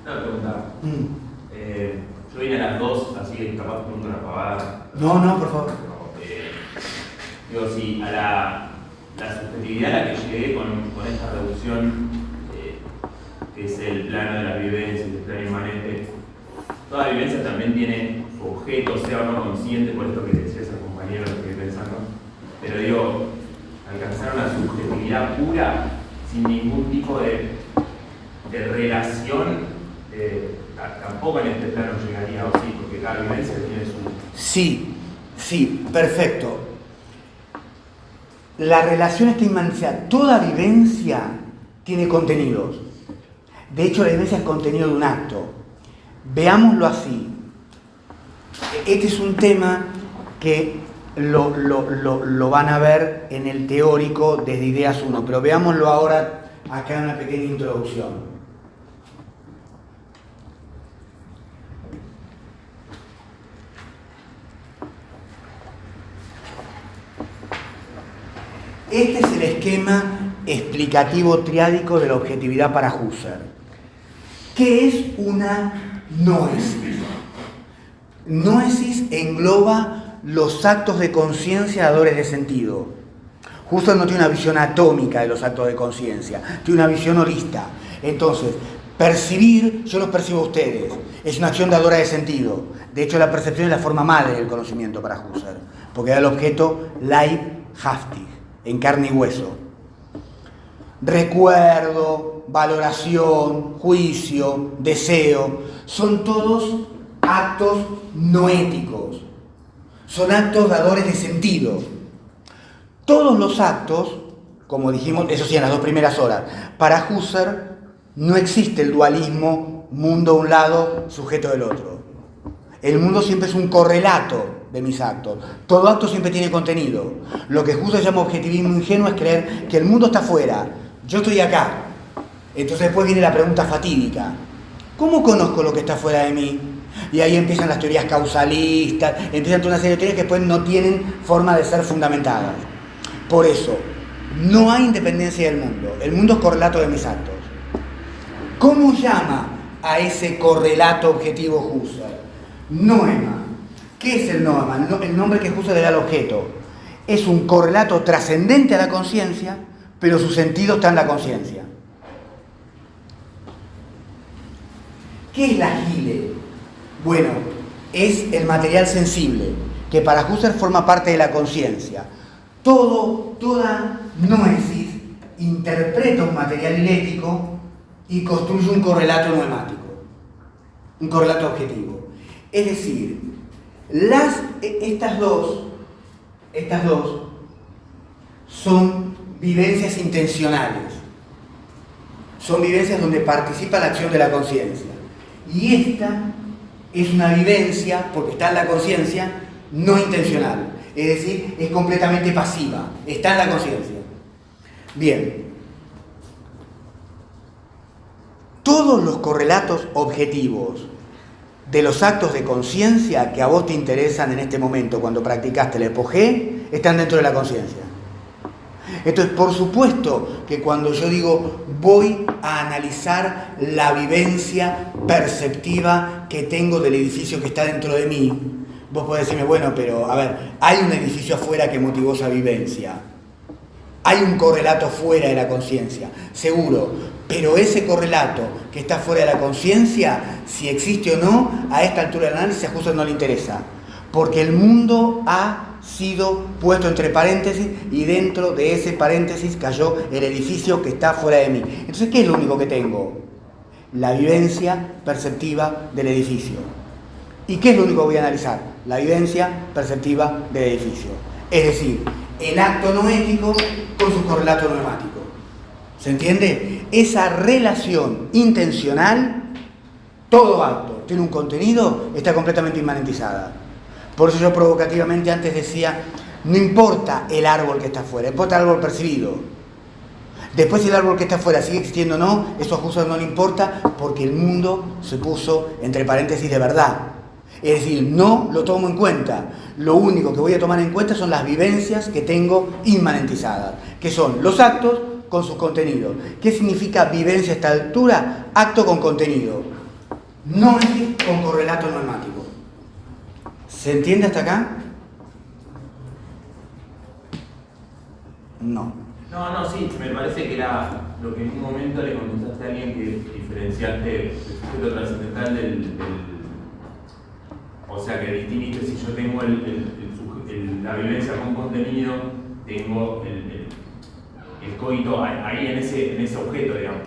Una pregunta. Yo vine a las 2, así que capaz pregunto una pavada. No, por favor. Digo, si a la subjetividad a la que llegué con esta reducción, que es el plano de las vivencias, el plano inmanente, toda vivencia también tiene su objeto, sea o no consciente, por esto que decías al compañero, lo que estoy pensando. Pero digo, alcanzar una subjetividad pura, sin ningún tipo de relación, tampoco en este plano llegaría, o sí, porque cada vivencia tiene su... Sí, perfecto. La relación está inmanenciada. Toda vivencia tiene contenidos. De hecho, la vivencia es contenido de un acto. Veámoslo así. Este es un tema que lo van a ver en el teórico desde Ideas 1, pero veámoslo ahora acá en una pequeña introducción. Este es el esquema explicativo triádico de la objetividad para Husserl. ¿Qué es una noesis? Noesis engloba los actos de conciencia dadores de sentido. Husserl no tiene una visión atómica de los actos de conciencia, tiene una visión holista. Entonces, percibir, yo los percibo a ustedes, es una acción dadora de sentido. De hecho, la percepción es la forma madre del conocimiento para Husserl, porque da el objeto leibhaftig, en carne y hueso. Recuerdo, valoración, juicio, deseo, son todos actos noéticos, son actos dadores de sentido. Todos los actos, como dijimos, eso sí, en las 2 primeras horas, para Husserl no existe el dualismo mundo a un lado, sujeto del otro. El mundo siempre es un correlato de mis actos. Todo acto siempre tiene contenido. Lo que Husserl llama objetivismo ingenuo es creer que el mundo está afuera, yo estoy acá. Entonces después viene la pregunta fatídica: ¿cómo conozco lo que está fuera de mí? Y ahí empiezan las teorías causalistas, empiezan toda una serie de teorías que después no tienen forma de ser fundamentadas. Por eso, no hay independencia del mundo. El mundo es correlato de mis actos. ¿Cómo llama a ese correlato objetivo Husserl? Noema. ¿Qué es el noema? El nombre que Husserl le da al objeto. Es un correlato trascendente a la conciencia, pero su sentido está en la conciencia. ¿Qué es la gile? Bueno, es el material sensible, que para Husserl forma parte de la conciencia. Toda noesis interpreta un material dialéctico y construye un correlato noemático, un correlato objetivo. Es decir, estas dos son vivencias intencionales, son vivencias donde participa la acción de la conciencia. Y esta es una vivencia, porque está en la conciencia, no intencional. Es decir, es completamente pasiva, está en la conciencia. Bien. Todos los correlatos objetivos de los actos de conciencia que a vos te interesan en este momento, cuando practicaste el epogé, están dentro de la conciencia. Entonces, por supuesto que cuando yo digo voy a analizar la vivencia perceptiva que tengo del edificio que está dentro de mí, vos podés decirme, bueno, pero a ver, hay un edificio afuera que motivó esa vivencia. Hay un correlato fuera de la conciencia, seguro, pero ese correlato que está fuera de la conciencia, si existe o no, a esta altura del análisis a Husserl no le interesa, porque el mundo ha sido puesto entre paréntesis y dentro de ese paréntesis cayó el edificio que está fuera de mí. Entonces, ¿qué es lo único que tengo? La vivencia perceptiva del edificio. ¿Y qué es lo único que voy a analizar? La vivencia perceptiva del edificio. Es decir, el acto no ético con su correlato normático. ¿Se entiende? Esa relación intencional, todo acto tiene un contenido, está completamente inmanentizada. Por eso yo provocativamente antes decía, no importa el árbol que está afuera, importa el árbol percibido. Después, si el árbol que está afuera sigue existiendo o no, eso a Husserl no le importa, porque el mundo se puso entre paréntesis de verdad. Es decir, no lo tomo en cuenta. Lo único que voy a tomar en cuenta son las vivencias que tengo inmanentizadas, que son los actos con sus contenidos. ¿Qué significa vivencia a esta altura? Acto con contenido. No es con correlato normático. ¿Se entiende hasta acá? No. No, sí, me parece que era lo que en un momento le contestaste a alguien que diferenciaste el sujeto trascendental del o sea, que distinguiste si yo tengo la vivencia con contenido, tengo el coito ahí en ese objeto, digamos.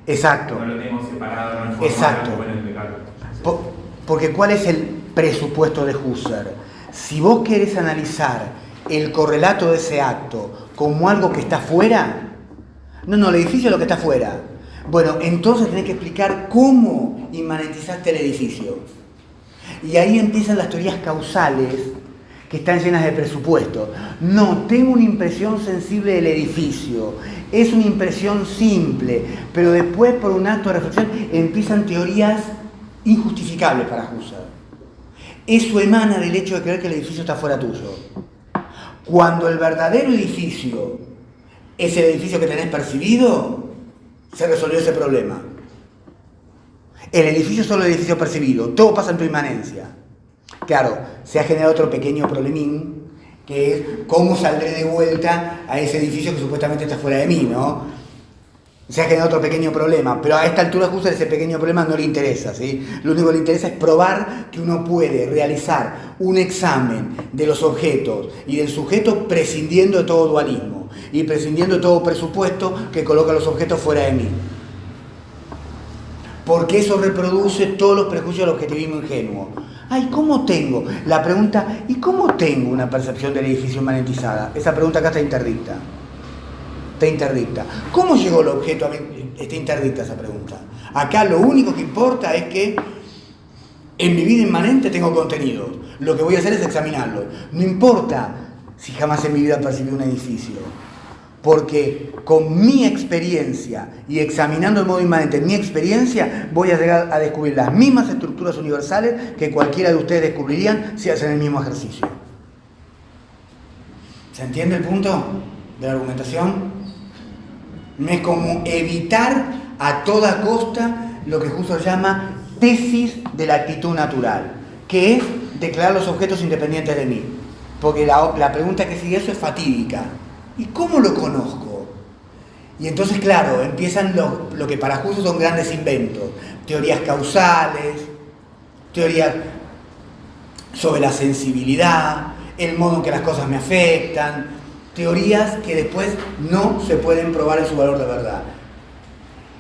Exacto. No lo tengo separado, no es formal. Exacto. Porque ¿cuál es el presupuesto de Husserl? Si vos querés analizar el correlato de ese acto como algo que está fuera, no, el edificio es lo que está fuera. Bueno, entonces tenés que explicar cómo inmanentizaste el edificio. Y ahí empiezan las teorías causales que están llenas de presupuesto. No, tengo una impresión sensible del edificio. Es una impresión simple, pero después por un acto de reflexión empiezan teorías injustificables para Husserl. Eso emana del hecho de creer que el edificio está fuera tuyo. Cuando el verdadero edificio es el edificio que tenés percibido, se resolvió ese problema. El edificio es solo el edificio percibido, todo pasa en tu inmanencia. Claro, se ha generado otro pequeño problemín, que es cómo saldré de vuelta a ese edificio que supuestamente está fuera de mí, ¿no? Se ha generado otro pequeño problema, pero a esta altura justo ese pequeño problema no le interesa, ¿sí? Lo único que le interesa es probar que uno puede realizar un examen de los objetos y del sujeto prescindiendo de todo dualismo y prescindiendo de todo presupuesto que coloca los objetos fuera de mí. Porque eso reproduce todos los prejuicios del objetivismo ingenuo. Ay, ¿cómo tengo? La pregunta, ¿y cómo tengo una percepción del edificio inmanentizada? Esa pregunta acá está interdicta. Está interdicta. ¿Cómo llegó el objeto a mí? Está interdicta esa pregunta. Acá lo único que importa es que en mi vida inmanente tengo contenidos. Lo que voy a hacer es examinarlo. No importa si jamás en mi vida percibí un edificio. Porque con mi experiencia y examinando el modo inmanente mi experiencia, voy a llegar a descubrir las mismas estructuras universales que cualquiera de ustedes descubrirían si hacen el mismo ejercicio. ¿Se entiende el punto de la argumentación? No es como evitar a toda costa lo que Husserl llama tesis de la actitud natural, que es declarar los objetos independientes de mí. Porque la pregunta que sigue eso es fatídica. ¿Y cómo lo conozco? Y entonces, claro, empiezan lo que para Husserl son grandes inventos. Teorías causales, teorías sobre la sensibilidad, el modo en que las cosas me afectan, teorías que después no se pueden probar en su valor de verdad.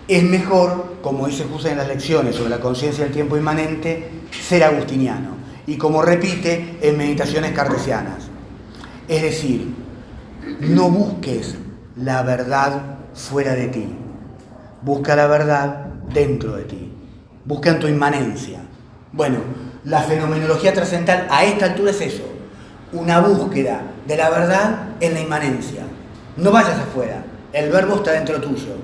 Es mejor, como dice Husserl en las lecciones sobre la conciencia del tiempo inmanente, ser agustiniano. Y como repite en Meditaciones cartesianas. Es decir, no busques la verdad fuera de ti. Busca la verdad dentro de ti. Busca en tu inmanencia. Bueno, la fenomenología trascendental a esta altura es eso. Una búsqueda de la verdad en la inmanencia. No vayas afuera. El verbo está dentro tuyo.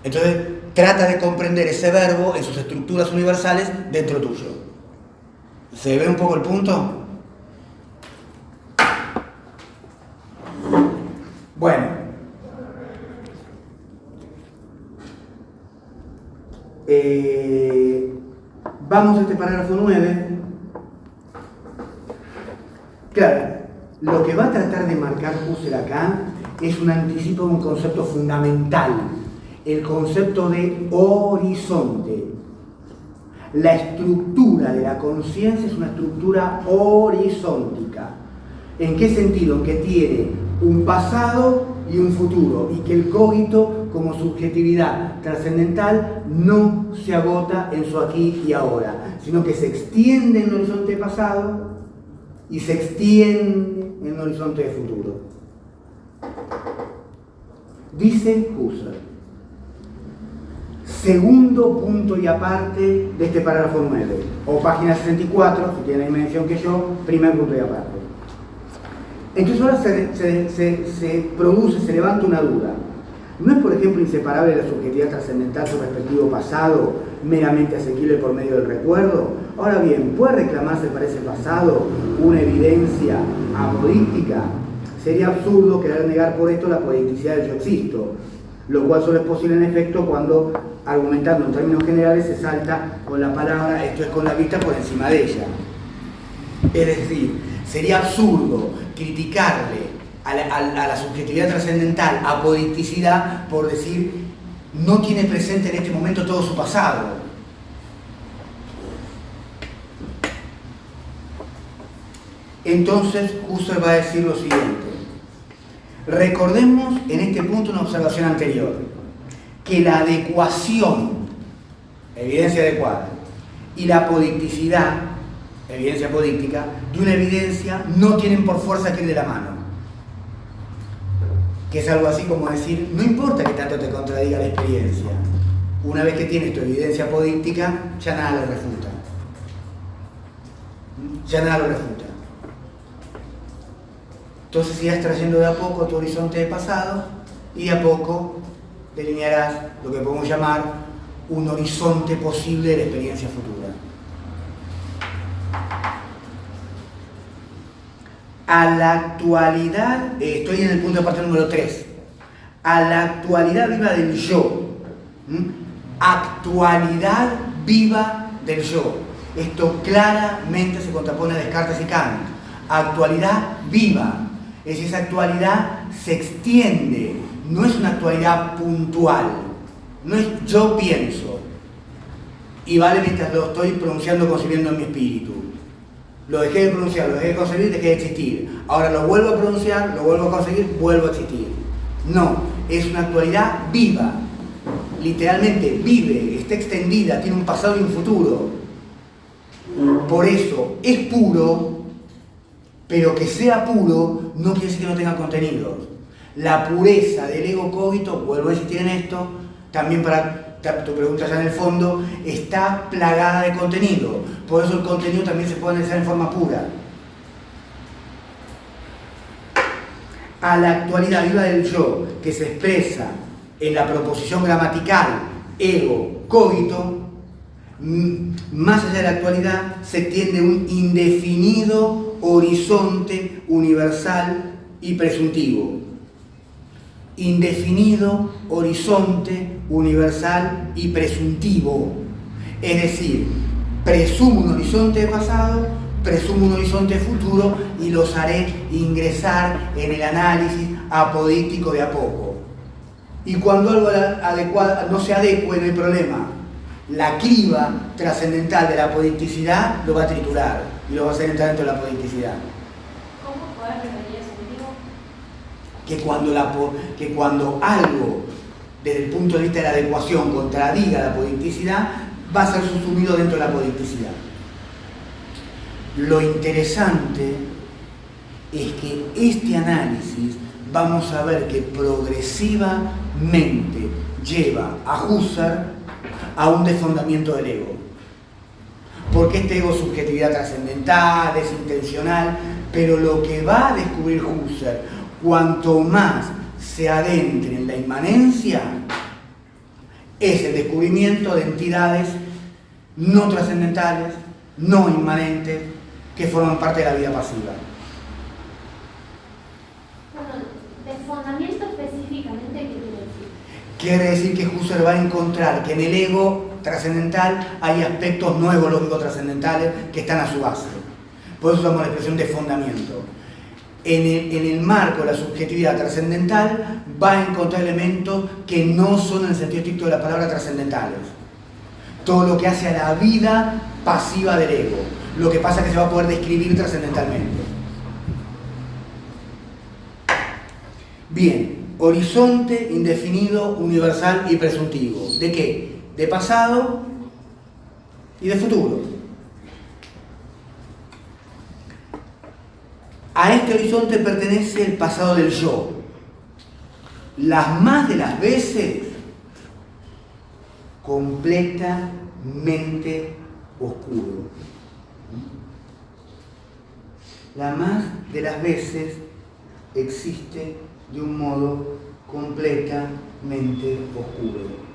Entonces, trata de comprender ese verbo en sus estructuras universales dentro tuyo. ¿Se ve un poco el punto? Bueno, vamos a este parágrafo 9. Claro, lo que va a tratar de marcar Husserl acá es un anticipo de un concepto fundamental, el concepto de horizonte. La estructura de la conciencia es una estructura horizóntica. ¿En qué sentido? Que tiene un pasado y un futuro, y que el cogito como subjetividad trascendental no se agota en su aquí y ahora, sino que se extiende en el horizonte pasado y se extiende en el horizonte de futuro. Dice Husserl, segundo punto y aparte de este parágrafo 9, o página 64, si tiene la misma edición que yo, primer punto y aparte. Entonces ahora se produce, se levanta una duda. ¿No es, por ejemplo, inseparable la subjetividad trascendental su respectivo pasado, meramente asequible por medio del recuerdo? Ahora bien, ¿puede reclamarse para ese pasado una evidencia apodíctica? Sería absurdo querer negar por esto la poeticidad del yo existo, lo cual solo es posible en efecto cuando, argumentando en términos generales, se salta con la palabra, esto es con la vista por encima de ella. Es decir, sería absurdo criticarle a la subjetividad trascendental, apodicticidad, por decir, no tiene presente en este momento todo su pasado. Entonces Husserl va a decir lo siguiente. Recordemos en este punto una observación anterior, que la adecuación, evidencia adecuada, y la apodicticidad, evidencia apodíctica, de una evidencia no tienen por fuerza que ir de la mano. Que es algo así como decir, no importa que tanto te contradiga la experiencia, una vez que tienes tu evidencia apodíctica, ya nada lo refuta. Ya nada lo refuta. Entonces irás trayendo de a poco tu horizonte de pasado y de a poco delinearás lo que podemos llamar un horizonte posible de la experiencia futura. A la actualidad, estoy en el punto de partida número 3, a la actualidad viva del yo. Actualidad viva del yo. Esto claramente se contrapone a Descartes y Kant. Actualidad viva. Es decir, esa actualidad se extiende, no es una actualidad puntual, no es yo pienso, y vale mientras lo estoy pronunciando, concibiendo en mi espíritu. Lo dejé de pronunciar, lo dejé de concebir, dejé de existir. Ahora lo vuelvo a pronunciar, lo vuelvo a concebir, vuelvo a existir. No, es una actualidad viva, literalmente vive, está extendida, tiene un pasado y un futuro. Por eso es puro, pero que sea puro no quiere decir que no tenga contenidos. La pureza del ego cogito, vuelvo a insistir en esto, también para tu pregunta ya en el fondo, está plagada de contenido. Por eso el contenido también se puede analizar en forma pura. A la actualidad viva del yo, que se expresa en la proposición gramatical ego cogito, más allá de la actualidad se tiende un indefinido horizonte universal y presuntivo. Indefinido horizonte universal y presuntivo. Es decir, presumo un horizonte de pasado, presumo un horizonte futuro y los haré ingresar en el análisis apodíctico de a poco. Y cuando algo adecuado no se adecue, no hay problema. La criba trascendental de la apodicticidad lo va a triturar y lo va a hacer entrar dentro de la apodicticidad. ¿Cómo puedes repetir ese sentido? Que cuando algo, desde el punto de vista de la adecuación, contradiga la apodicticidad, va a ser subsumido dentro de la apodicticidad. Lo interesante es que este análisis vamos a ver que progresivamente lleva a Husserl a un desfondamiento del ego. Porque este ego es subjetividad trascendental, es intencional, pero lo que va a descubrir Husserl, cuanto más se adentre en la inmanencia, es el descubrimiento de entidades no trascendentales, no inmanentes, que forman parte de la vida pasiva. Bueno, desfondamiento quiere decir que Husserl va a encontrar que en el ego trascendental hay aspectos no ecológicos trascendentales que están a su base. Por eso usamos la expresión de fundamento. En el marco de la subjetividad trascendental va a encontrar elementos que no son en el sentido estricto de la palabra trascendentales. Todo lo que hace a la vida pasiva del ego. Lo que pasa es que se va a poder describir trascendentalmente. Bien, horizonte indefinido, universal y presuntivo. ¿De qué? De pasado y de futuro. A este horizonte pertenece el pasado del yo. Las más de las veces completamente oscuro. La más de las veces existe de un modo completamente oscuro.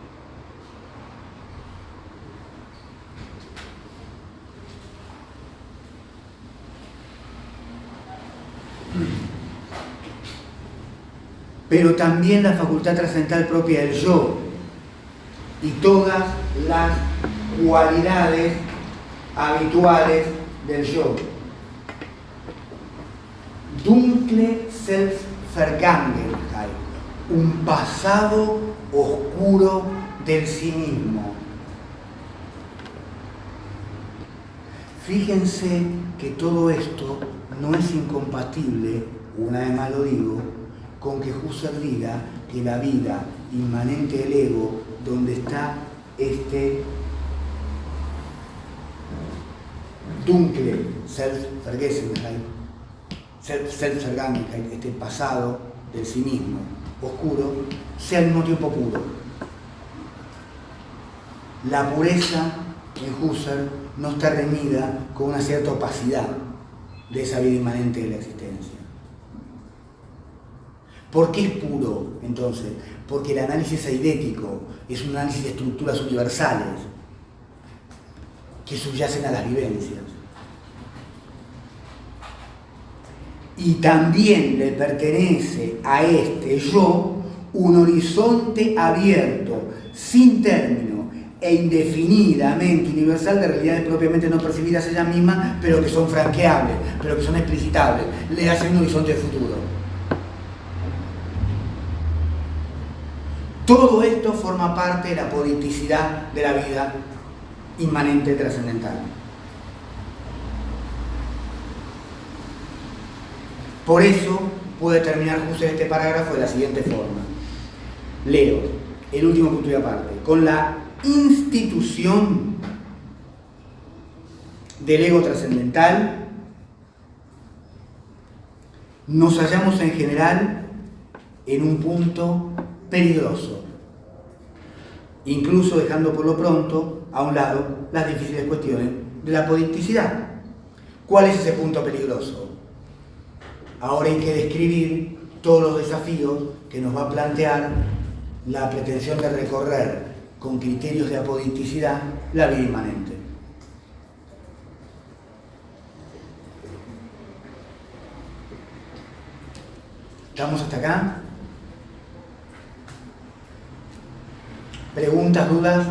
Pero también la facultad trascendental propia del yo y todas las cualidades habituales del yo. Dunkle Selbstvergangenheit, un pasado oscuro del sí mismo. Fíjense que todo esto no es incompatible, una vez más lo digo, con que Husserl diga que la vida inmanente del ego, donde está este dunkle Selbstvergangenheit, este pasado del sí mismo, oscuro, sea al mismo tiempo puro. La pureza en Husserl no está reñida con una cierta opacidad de esa vida inmanente de la existencia. ¿Por qué es puro, entonces? Porque el análisis eidético es un análisis de estructuras universales que subyacen a las vivencias. Y también le pertenece a este yo un horizonte abierto, sin término e indefinidamente universal de realidades propiamente no percibidas ellas mismas, pero que son franqueables, pero que son explicitables. Le hace un horizonte de futuro. Todo esto forma parte de la politicidad de la vida inmanente trascendental. Por eso puede terminar Husserl este parágrafo de la siguiente forma. Leo el último punto y aparte. Con la institución del ego trascendental nos hallamos en general en un punto peligroso, incluso dejando por lo pronto a un lado las difíciles cuestiones de la politicidad. ¿Cuál es ese punto peligroso? Ahora hay que describir todos los desafíos que nos va a plantear la pretensión de recorrer con criterios de apoliticidad la vida inmanente. ¿Estamos hasta acá? ¿Preguntas, dudas?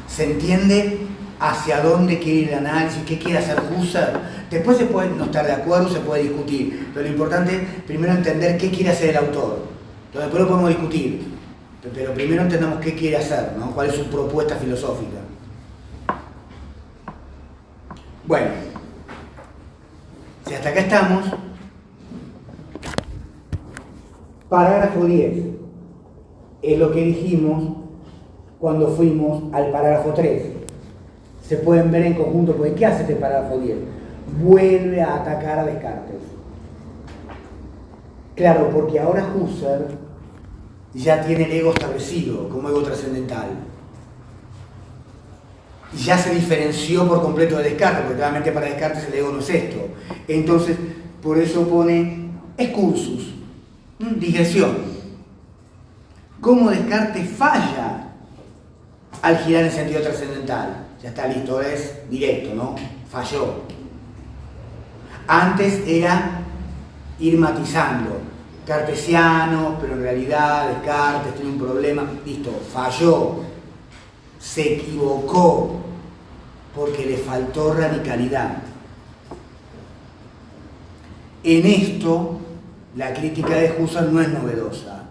¿Se entiende hacia dónde quiere ir el análisis? ¿Qué quiere hacer Husserl? Después se puede no estar de acuerdo, se puede discutir, pero lo importante es primero entender qué quiere hacer el autor. Entonces después lo podemos discutir, pero primero entendamos qué quiere hacer, ¿no? ¿Cuál es su propuesta filosófica? Bueno, si hasta acá estamos, parágrafo 10 es lo que dijimos cuando fuimos al parágrafo 3. Se pueden ver en conjunto, porque ¿qué hace este parágrafo 10? Vuelve a atacar a Descartes. Claro, porque ahora Husserl ya tiene el ego establecido como ego trascendental. Y ya se diferenció por completo de Descartes, porque claramente para Descartes el ego no es esto. Entonces, por eso pone excursus, digresión. ¿Cómo Descartes falla al girar en sentido trascendental? Ya está listo, es directo, ¿no? Falló. Antes era ir matizando. cartesianos, pero en realidad Descartes tiene un problema, listo, falló, se equivocó, porque le faltó radicalidad. En esto, la crítica de Husserl no es novedosa,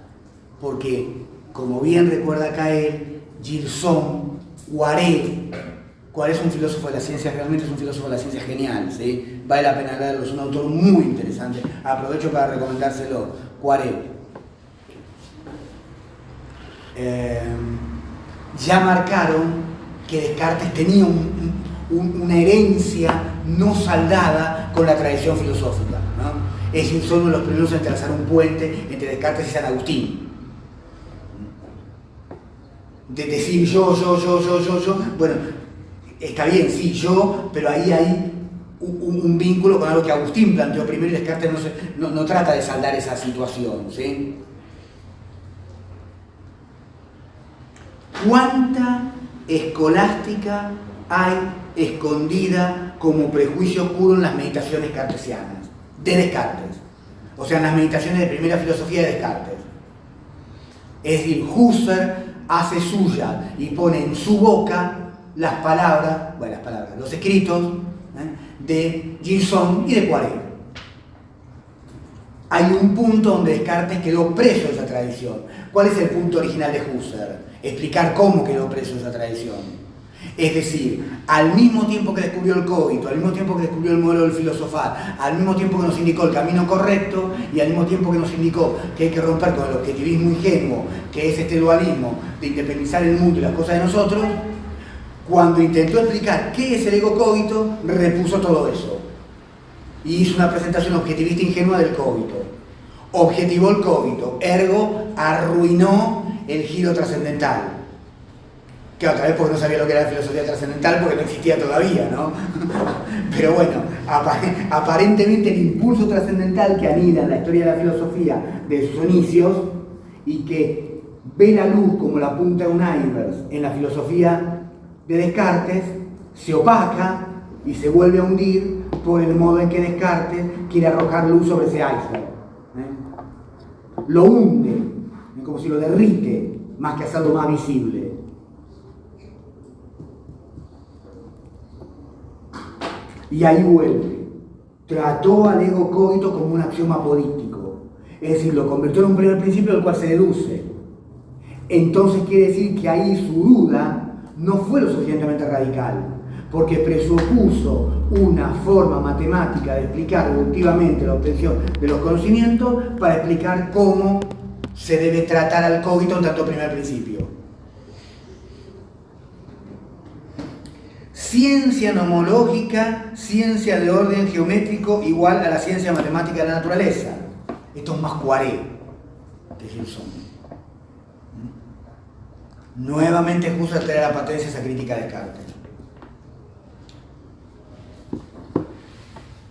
porque, como bien recuerda acá él, Gilson, Poiré es un filósofo de la ciencia, realmente es un filósofo de la ciencia genial, ¿sí? Vale la pena leerlo, es un autor muy interesante, aprovecho para recomendárselo, Poiré. Ya marcaron que Descartes tenía una herencia no saldada con la tradición filosófica, ¿no? Es decir, son uno de los primeros en trazar un puente entre Descartes y San Agustín. De decir yo, bueno, está bien, sí, yo, pero ahí hay un vínculo con algo que Agustín planteó primero y Descartes no trata de saldar esa situación, ¿sí? ¿Cuánta escolástica hay escondida como prejuicio oscuro en las meditaciones cartesianas? De Descartes. O sea, en las meditaciones de primera filosofía de Descartes. Es decir, Husserl hace suya y pone en su boca las palabras, los escritos de Gilson y de Poiré. Hay un punto donde Descartes quedó preso de esa tradición. ¿Cuál es el punto original de Husserl? Explicar cómo quedó preso de esa tradición. Es decir, al mismo tiempo que descubrió el cogito, al mismo tiempo que descubrió el modelo del filosofar, al mismo tiempo que nos indicó el camino correcto y al mismo tiempo que nos indicó que hay que romper con el objetivismo ingenuo, que es este dualismo de independizar el mundo y las cosas de nosotros, cuando intentó explicar qué es el ego cogito, repuso todo eso. Y hizo una presentación objetivista ingenua del cogito. Objetivó el cogito, ergo arruinó el giro trascendental. Que otra vez porque no sabía lo que era la filosofía trascendental, porque no existía todavía, ¿no? Pero bueno, aparentemente el impulso trascendental que anida en la historia de la filosofía de sus inicios y que ve la luz como la punta de un iceberg en la filosofía de Descartes, se opaca y se vuelve a hundir por el modo en que Descartes quiere arrojar luz sobre ese iceberg. Lo hunde, como si lo derrite, más que hacerlo más visible. Y ahí vuelve. Trató al ego cogito como un axioma apodíctico. Es decir, lo convirtió en un primer principio del cual se deduce. Entonces quiere decir que ahí su duda no fue lo suficientemente radical, porque presupuso una forma matemática de explicar deductivamente la obtención de los conocimientos para explicar cómo se debe tratar al cogito en tanto primer principio. Ciencia nomológica, ciencia de orden geométrico igual a la ciencia matemática de la naturaleza. Esto es más Poiré que Gilson. Nuevamente Husserl trae a la potencia esa crítica de Descartes.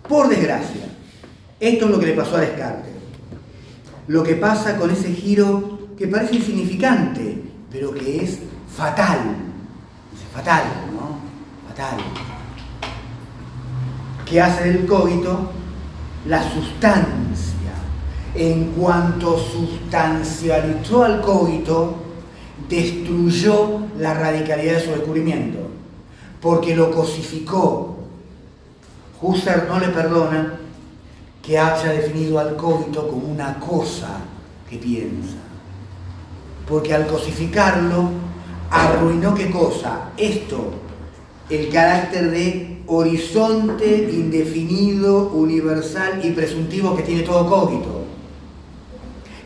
Por desgracia, esto es lo que le pasó a Descartes. Lo que pasa con ese giro que parece insignificante, pero que es fatal. Es fatal, ¿no? Fatal. Que hace del cogito la sustancia. En cuanto sustancializó al cogito, destruyó la radicalidad de su descubrimiento, porque lo cosificó. Husserl no le perdona que haya definido al cogito como una cosa que piensa, porque al cosificarlo arruinó ¿qué cosa? Esto, el carácter de horizonte indefinido, universal y presuntivo que tiene todo cogito.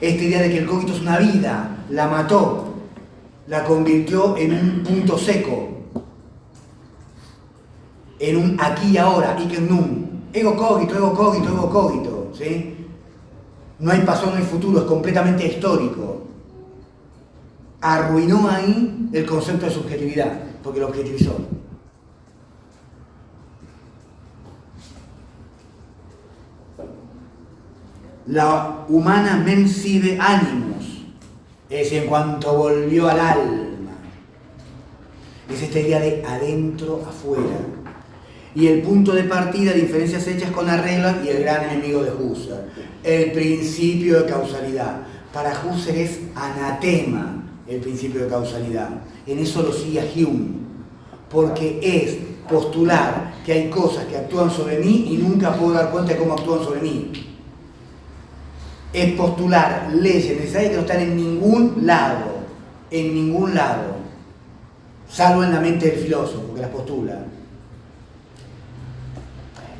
Esta idea de que el cogito es una vida, la mató, la convirtió en un punto seco, en un aquí y ahora, hic et nunc, ego cogito, ego cogito, ego cogito, ¿sí? No hay pasado, no hay futuro, es completamente histórico. Arruinó ahí el concepto de subjetividad, porque lo objetivizó. La humana mens sive animus, es decir, en cuanto volvió al alma. Es esta idea de adentro, afuera. y el punto de partida de inferencias hechas con arreglo y el gran enemigo de Husserl, el principio de causalidad. Para Husserl es anatema el principio de causalidad. En eso lo sigue a Hume, porque es postular que hay cosas que actúan sobre mí y nunca puedo dar cuenta de cómo actúan sobre mí. Es postular leyes necesarias que no están en ningún lado, salvo en la mente del filósofo que las postula.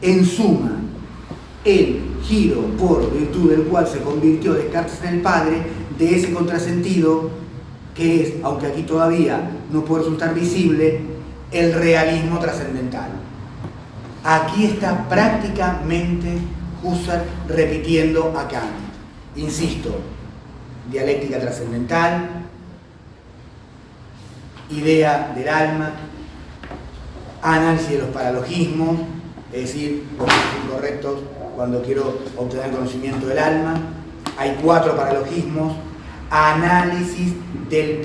En suma, el giro por virtud del cual se convirtió Descartes en el padre de ese contrasentido que es, aunque aquí todavía no puede resultar visible, el realismo trascendental. Aquí está prácticamente Husserl repitiendo a Kant. Insisto, dialéctica trascendental, idea del alma, análisis de los paralogismos, es decir, los incorrectos cuando quiero obtener conocimiento del alma. Hay 4 paralogismos, análisis del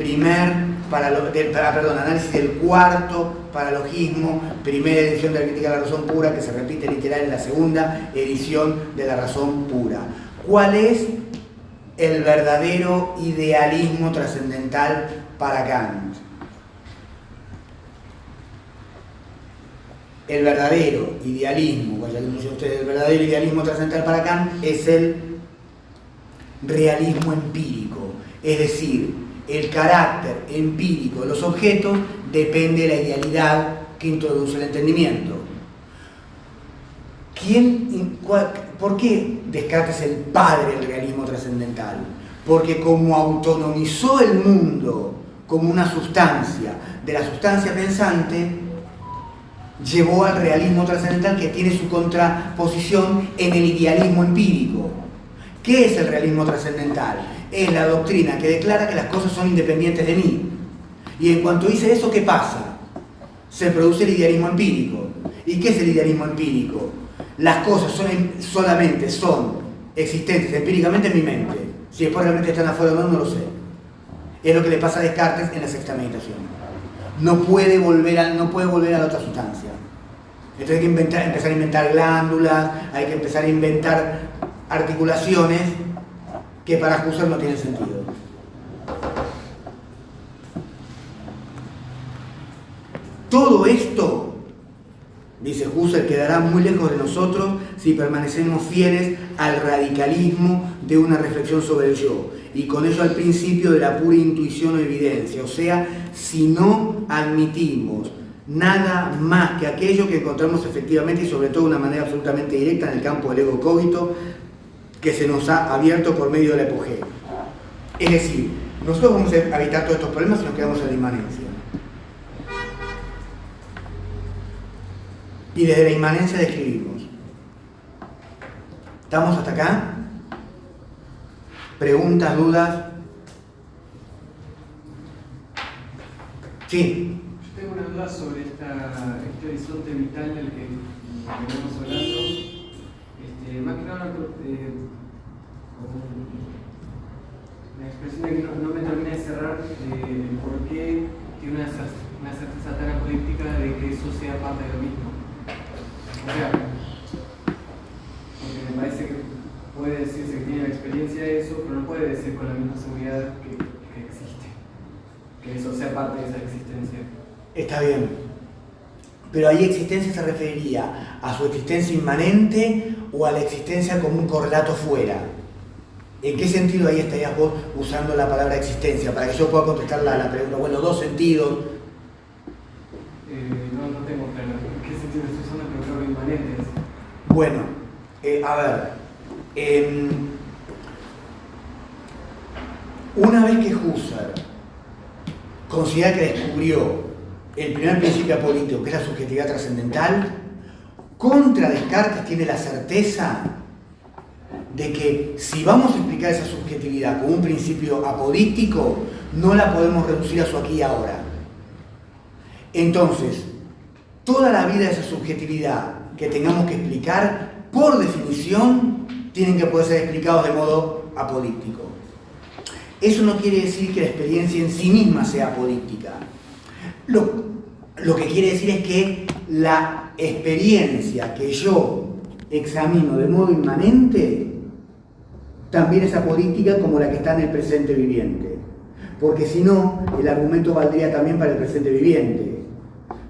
análisis del cuarto paralogismo, primera edición de la crítica de la razón pura, que se repite literal en la segunda edición de la razón pura. ¿Cuál es el verdadero idealismo trascendental para Kant? El verdadero idealismo, el verdadero idealismo trascendental para Kant es el realismo empírico, es decir, el carácter empírico de los objetos depende de la idealidad que introduce el entendimiento. ¿Por qué Descartes es el padre del realismo trascendental? Porque como autonomizó el mundo como una sustancia, de la sustancia pensante, llevó al realismo trascendental que tiene su contraposición en el idealismo empírico. ¿Qué es el realismo trascendental? Es la doctrina que declara que las cosas son independientes de mí. Y en cuanto dice eso, ¿qué pasa? Se produce el idealismo empírico. ¿Y qué es el idealismo empírico? Las cosas solamente son existentes empíricamente en mi mente. Si después realmente están afuera o no, no lo sé. Es lo que le pasa a Descartes en la sexta meditación. No puede volver a la otra sustancia. Entonces hay que empezar a inventar glándulas, hay que empezar a inventar articulaciones que para Husserl no tienen sentido. Todo esto, dice Husserl, quedará muy lejos de nosotros si permanecemos fieles al radicalismo de una reflexión sobre el yo, y con ello al principio de la pura intuición o evidencia, o sea, si no admitimos nada más que aquello que encontramos efectivamente y sobre todo de una manera absolutamente directa en el campo del ego cogito que se nos ha abierto por medio de la epogea. Es decir, nosotros vamos a evitar todos estos problemas si nos quedamos en la inmanencia. Y desde la inmanencia describimos. ¿Estamos hasta acá? ¿Preguntas, dudas? Sí. Yo tengo una duda sobre este horizonte vital del que venimos hablando. Más que nada, una expresión de que no me termina de cerrar por qué tiene una certeza tan apodíctica de que eso sea parte de lo mismo. O sea, porque me parece que puede decirse que tiene la experiencia de eso, pero no puede decir con la misma seguridad que existe, que eso sea parte de esa existencia. Está bien. Pero ahí existencia se referiría a su existencia inmanente o a la existencia como un correlato fuera. ¿En qué sentido ahí estarías vos usando la palabra existencia? Para que yo pueda contestar la pregunta. Bueno, 2 sentidos. No tengo claro en qué sentido estoy usando, pero creo que inmanente es. Bueno, a ver. Una vez que Husserl considera que descubrió el primer principio apolítico, que es la subjetividad trascendental, contra Descartes tiene la certeza de que si vamos a explicar esa subjetividad como un principio apodíctico, no la podemos reducir a su aquí y ahora. Entonces, toda la vida de esa subjetividad que tengamos que explicar, por definición, tienen que poder ser explicados de modo apodíctico. Eso no quiere decir que la experiencia en sí misma sea apodíctica. Lo que quiere decir es que la experiencia que yo examino de modo inmanente también es apolítica como la que está en el presente viviente. Porque si no, el argumento valdría también para el presente viviente.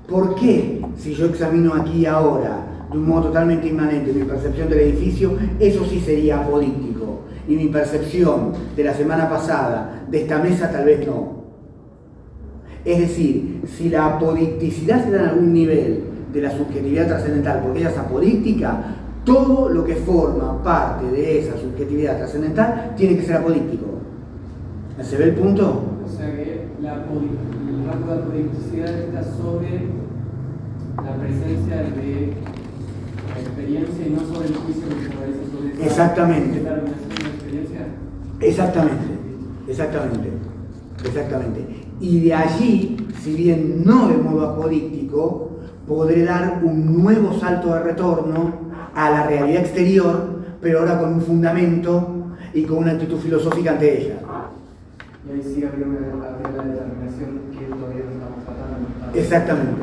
¿Por qué, si yo examino aquí y ahora, de un modo totalmente inmanente, mi percepción del edificio, eso sí sería apolítico? Y mi percepción de la semana pasada, de esta mesa, tal vez no. Es decir, si la apoliticidad se da en algún nivel de la subjetividad trascendental, porque ella es apolítica, todo lo que forma parte de esa subjetividad trascendental tiene que ser apolítico. ¿Se ve el punto? O sea que el rango de apoliticidad está sobre la presencia de la experiencia y no sobre el juicio que se realiza sobre esa Exactamente. determinación de la experiencia. Exactamente. Y de allí, si bien no de modo apolítico, podré dar un nuevo salto de retorno a la realidad exterior, pero ahora con un fundamento y con una actitud filosófica ante ella. Y ahí sí habría la determinación que todavía no estamos tratando. Exactamente.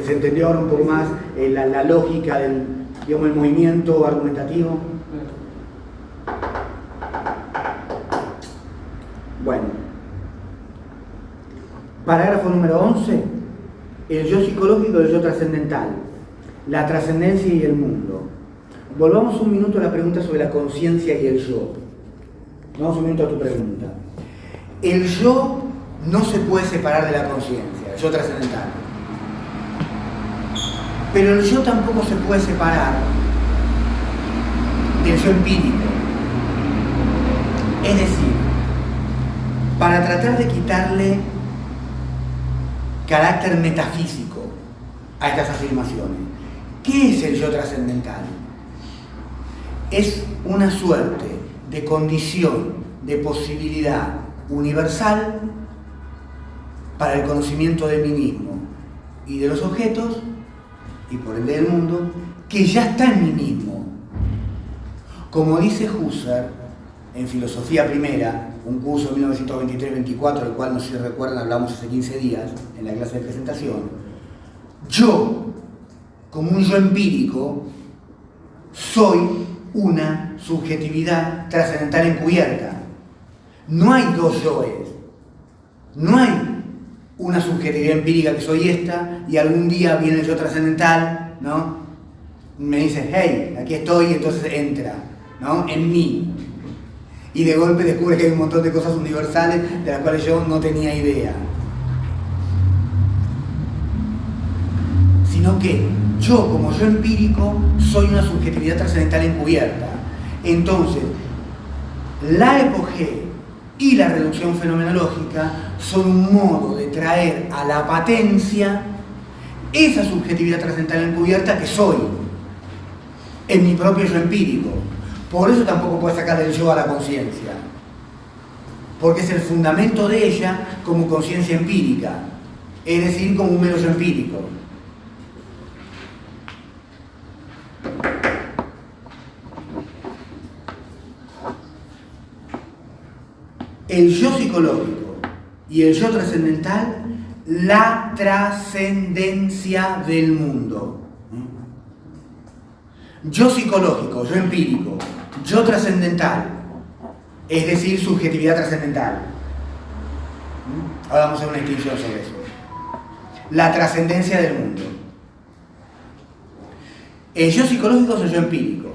Se entendió ahora un poco más la lógica del, digamos, el movimiento argumentativo. Bueno. Parágrafo número 11. El yo psicológico y el yo trascendental. La trascendencia y el mundo. Volvamos un minuto a la pregunta sobre la conciencia y el yo. Vamos un minuto a tu pregunta. El yo no se puede separar de la conciencia, el yo trascendental. Pero el yo tampoco se puede separar del yo empírico. Es decir, para tratar de quitarle carácter metafísico a estas afirmaciones, ¿qué es el yo trascendental? Es una suerte de condición, de posibilidad universal para el conocimiento de mí mismo y de los objetos, y por ende del mundo, que ya está en mí mismo. Como dice Husserl en Filosofía Primera, un curso de 1923-24, del cual no sé si recuerdan, hablamos hace 15 días en la clase de presentación, yo, como un yo empírico, soy una subjetividad trascendental encubierta. No hay dos yoes. No hay una subjetividad empírica que soy esta y algún día viene el yo trascendental, ¿no? Me dice, hey, aquí estoy, y entonces entra, ¿no? En mí. Y de golpe descubre que hay un montón de cosas universales de las cuales yo no tenía idea. Sino que yo, como yo empírico, soy una subjetividad trascendental encubierta. Entonces, la epogé y la reducción fenomenológica son un modo de traer a la patencia esa subjetividad trascendental encubierta que soy en mi propio yo empírico. Por eso tampoco puedo sacar el yo a la conciencia, porque es el fundamento de ella como conciencia empírica, es decir, como un mero yo empírico. El yo psicológico y el yo trascendental, la trascendencia del mundo. Yo psicológico, yo empírico, yo trascendental, es decir, subjetividad trascendental. Ahora vamos a hacer una distinción sobre eso. La trascendencia del mundo. El yo psicológico es el yo empírico.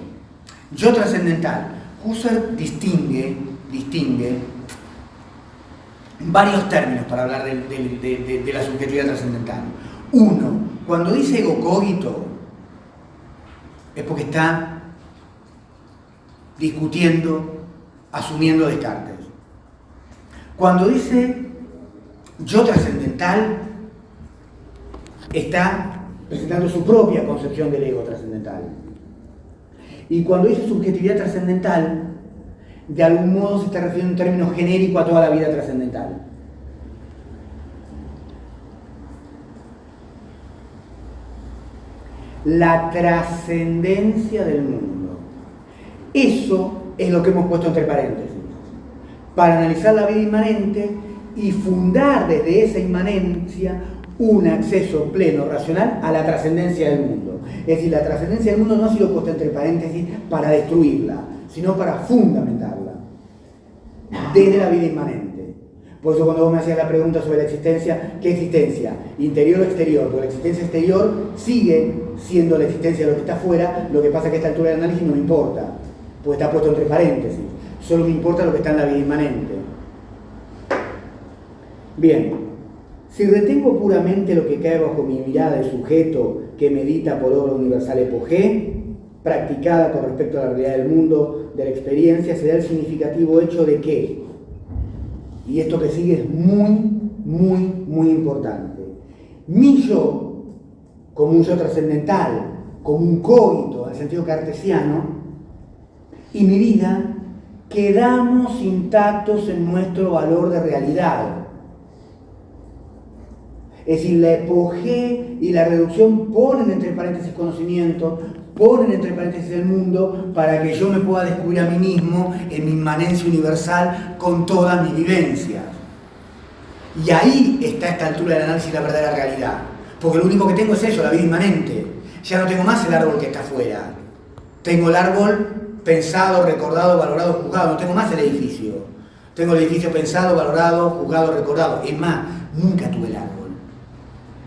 Yo trascendental. Husserl distingue varios términos para hablar de la subjetividad trascendental. Uno, cuando dice ego cogito, es porque está discutiendo, asumiendo Descartes. Cuando dice yo trascendental, está presentando su propia concepción del ego trascendental. Y cuando dice subjetividad trascendental, de algún modo se está refiriendo en términos genéricos a toda la vida trascendental. La trascendencia del mundo. Eso es lo que hemos puesto entre paréntesis, para analizar la vida inmanente y fundar desde esa inmanencia un acceso pleno, racional, a la trascendencia del mundo. Es decir, la trascendencia del mundo no ha sido puesta entre paréntesis para destruirla, sino para fundamentarla, desde la vida inmanente. Por eso cuando vos me hacías la pregunta sobre la existencia, ¿qué existencia? ¿Interior o exterior? Porque la existencia exterior sigue siendo la existencia de lo que está afuera, lo que pasa es que a esta altura del análisis no me importa, porque está puesto entre paréntesis. Solo me importa lo que está en la vida inmanente. Bien. Si retengo puramente lo que cae bajo mi mirada de sujeto que medita por obra universal epogé, practicada con respecto a la realidad del mundo, de la experiencia, se da el significativo hecho de que, y esto que sigue es muy importante, mi yo, como un yo trascendental, como un cogito, en el sentido cartesiano, y mi vida, quedamos intactos en nuestro valor de realidad. Es decir, la epogé y la reducción ponen entre paréntesis conocimiento, ponen entre paréntesis el mundo para que yo me pueda descubrir a mí mismo en mi inmanencia universal con todas mis vivencias. Y ahí está a esta altura del análisis la verdadera realidad. Porque lo único que tengo es eso, la vida inmanente. Ya no tengo más el árbol que está afuera. Tengo el árbol pensado, recordado, valorado, juzgado. No tengo más el edificio. Tengo el edificio pensado, valorado, juzgado, recordado. Es más, nunca tuve el árbol.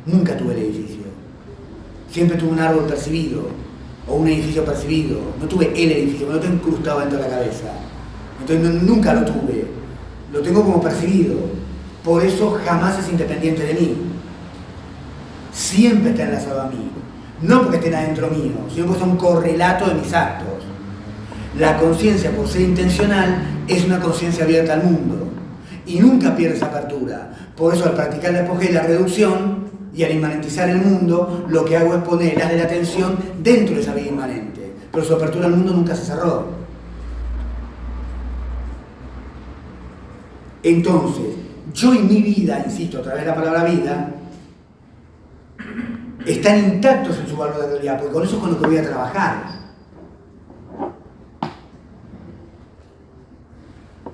Nunca tuve el edificio. Siempre tuve un árbol percibido o un edificio percibido. No tuve el edificio, me lo tengo incrustado dentro de la cabeza. Entonces nunca lo tuve. Lo tengo como percibido. Por eso jamás es independiente de mí. Siempre está enlazado a mí. No porque esté adentro mío, sino porque es un correlato de mis actos. La conciencia, por ser intencional, es una conciencia abierta al mundo. Y nunca pierde esa apertura. Por eso al practicar la epogé y la reducción, y al inmanentizar el mundo, lo que hago es poner el haz de la atención dentro de esa vida inmanente. Pero su apertura al mundo nunca se cerró. Entonces, yo y mi vida, insisto, a través de la palabra vida, están intactos en su valor de realidad, porque con eso es con lo que voy a trabajar.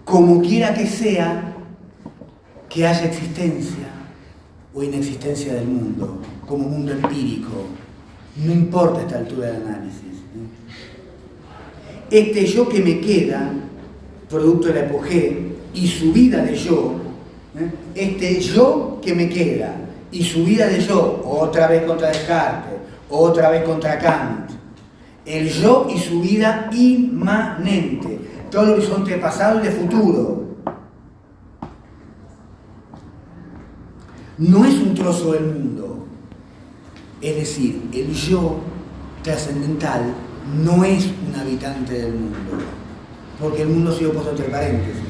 Como quiera que sea, que haya existencia o inexistencia del mundo, como mundo empírico, no importa a esta altura del análisis. Este yo que me queda, producto de la epogé, y su vida de yo, este yo que me queda, y su vida de yo, otra vez contra Descartes, otra vez contra Kant, el yo y su vida inmanente, todo el horizonte de pasado y de futuro. No es un trozo del mundo, es decir, el yo trascendental no es un habitante del mundo, porque el mundo ha sido puesto entre paréntesis.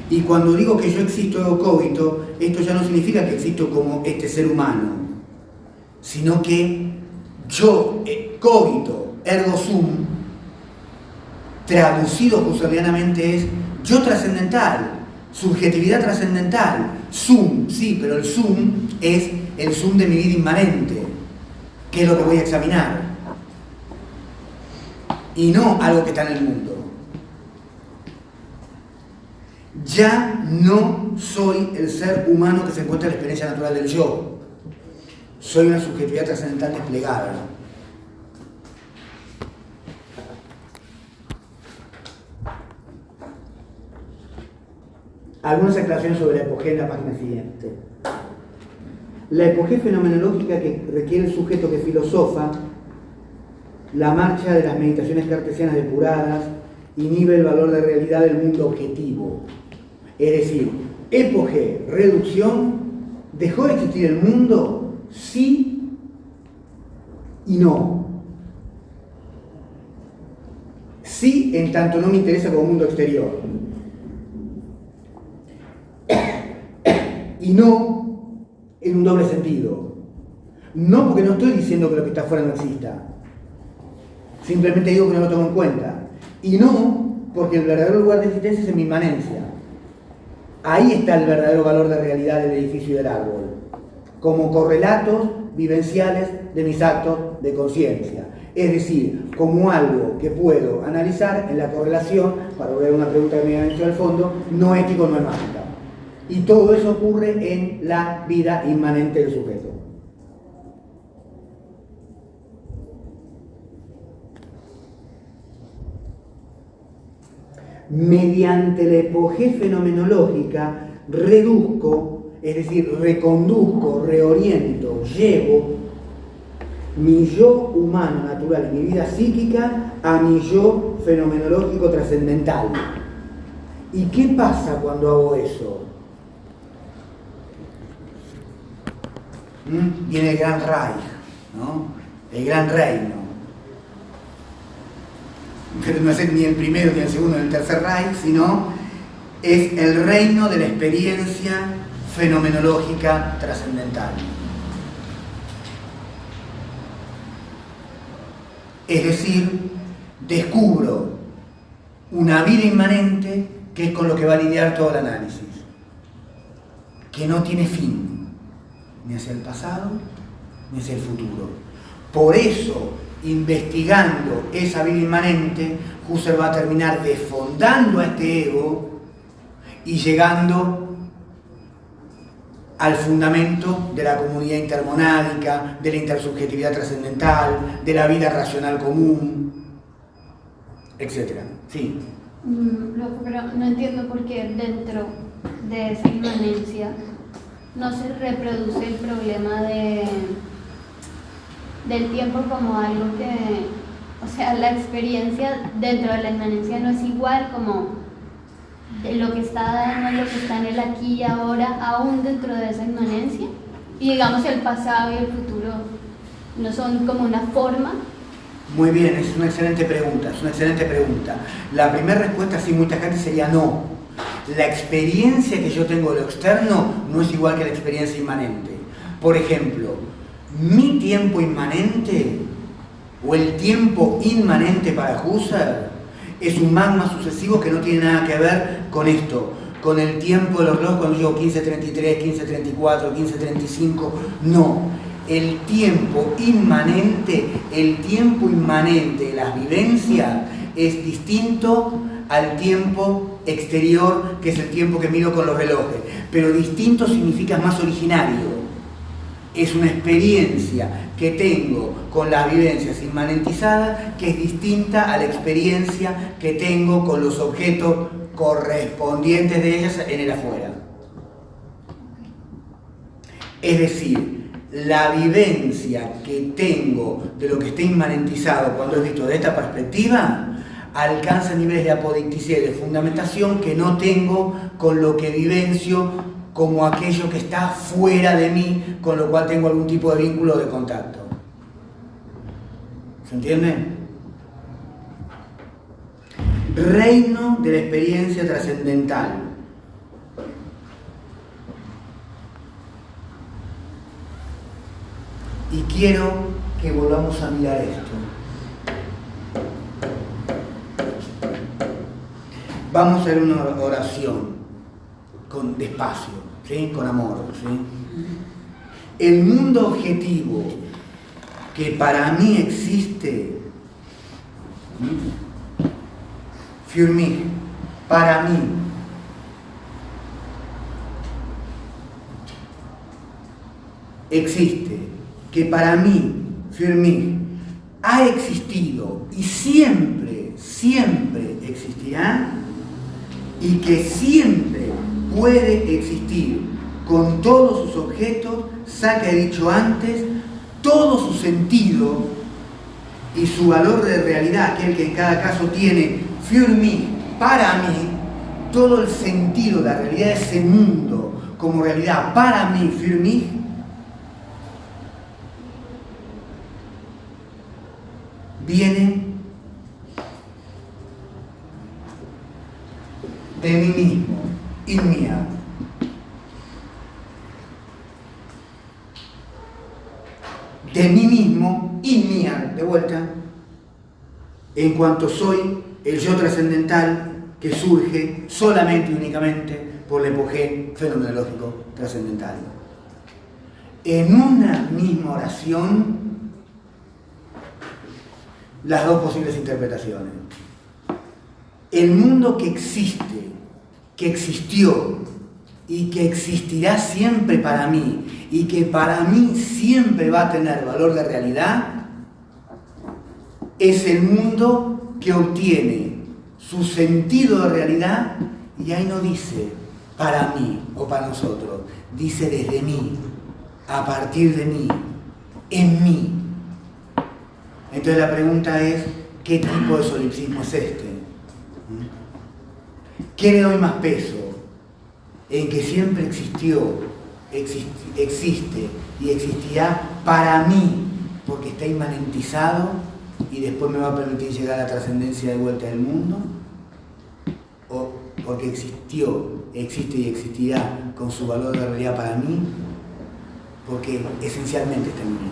Y cuando digo que yo existo ego cogito, esto ya no significa que existo como este ser humano, sino que yo cogito, ergo sum, traducido husserlianamente es yo trascendental. Subjetividad trascendental, sum, sí, pero el sum es el sum de mi vida inmanente, que es lo que voy a examinar, y no algo que está en el mundo. Ya no soy el ser humano que se encuentra en la experiencia natural del yo, soy una subjetividad trascendental desplegada. Algunas aclaraciones sobre la epogé en la página siguiente. La epogé fenomenológica que requiere el sujeto que filosofa, la marcha de las meditaciones cartesianas depuradas, inhibe el valor de realidad del mundo objetivo. Es decir, epogé, reducción, ¿dejó de existir el mundo? Sí y no. Sí, en tanto no me interesa como mundo exterior. Y no en un doble sentido. No porque no estoy diciendo que lo que está afuera no exista. Simplemente digo que no lo tomo en cuenta. Y no porque el verdadero lugar de existencia es en mi inmanencia. Ahí está el verdadero valor de realidad del edificio y del árbol. Como correlatos vivenciales de mis actos de conciencia. Es decir, como algo que puedo analizar en la correlación, para volver a una pregunta que me habían hecho al fondo, no ético, no es mágica. Y todo eso ocurre en la vida inmanente del sujeto. Mediante la epogé fenomenológica reduzco, es decir, reconduzco, reoriento, llevo mi yo humano natural, mi vida psíquica, a mi yo fenomenológico trascendental. ¿Y qué pasa cuando hago eso? Viene el gran Reich, ¿no? El gran reino. Pero no es ni el primero, ni el segundo, ni el tercer Reich, sino es el reino de la experiencia fenomenológica trascendental. Es decir, descubro una vida inmanente que es con lo que va a lidiar todo el análisis, que no tiene fin, ni hacia el pasado, ni hacia el futuro. Por eso, investigando esa vida inmanente, Husserl va a terminar desfondando a este ego y llegando al fundamento de la comunidad intermonádica, de la intersubjetividad trascendental, de la vida racional común, etc. Sí. Pero no entiendo por qué dentro de esa inmanencia no se reproduce el problema del tiempo como algo que, o sea, la experiencia dentro de la inmanencia no es igual como de lo que está dando, lo que está en el aquí y ahora, aún dentro de esa inmanencia. Y digamos el pasado y el futuro no son como una forma. Muy bien, es una excelente pregunta, La primera respuesta así muy tajante sería no. La experiencia que yo tengo de lo externo no es igual que la experiencia inmanente. Por ejemplo, mi tiempo inmanente o el tiempo inmanente para Husserl es un magma sucesivo que no tiene nada que ver con esto, con el tiempo de los relojes cuando digo 15:33, 15:34, 15:35, no. El tiempo inmanente de las vivencias es distinto al tiempo exterior, que es el tiempo que miro con los relojes, pero distinto significa más originario. Es una experiencia que tengo con las vivencias inmanentizadas que es distinta a la experiencia que tengo con los objetos correspondientes de ellas en el afuera. Es decir, la vivencia que tengo de lo que está inmanentizado cuando es visto de esta perspectiva alcanza niveles de apodicticidad y de fundamentación que no tengo con lo que vivencio como aquello que está fuera de mí, con lo cual tengo algún tipo de vínculo de contacto. ¿Se entiende? Reino de la experiencia trascendental. Y quiero que volvamos a mirar esto. Vamos a hacer una oración con despacio, ¿sí? Con amor, ¿sí? El mundo objetivo que para mí existe, für mich, para mí, existe, que para mí, für mich, ha existido y siempre, siempre existirá, y que siempre puede existir con todos sus objetos, saca, he dicho antes, todo su sentido y su valor de realidad, aquel que en cada caso tiene für mich, para mí, todo el sentido, la realidad de ese mundo como realidad para mí, für mich, viene de mí mismo, in mir. De mí mismo, in mir, de vuelta, en cuanto soy el yo trascendental que surge solamente y únicamente por el epogé fenomenológico trascendental. En una misma oración, las dos posibles interpretaciones. El mundo que existe, que existió y que existirá siempre para mí y que para mí siempre va a tener valor de realidad, es el mundo que obtiene su sentido de realidad, y ahí no dice para mí o para nosotros, dice desde mí, a partir de mí, en mí. Entonces la pregunta es, ¿qué tipo de solipsismo es este? ¿Qué le doy más peso? ¿En que siempre existió, existe y existirá para mí porque está inmanentizado y después me va a permitir llegar a la trascendencia de vuelta del mundo? ¿O porque existió, existe y existirá con su valor de realidad para mí? Porque esencialmente está en mí.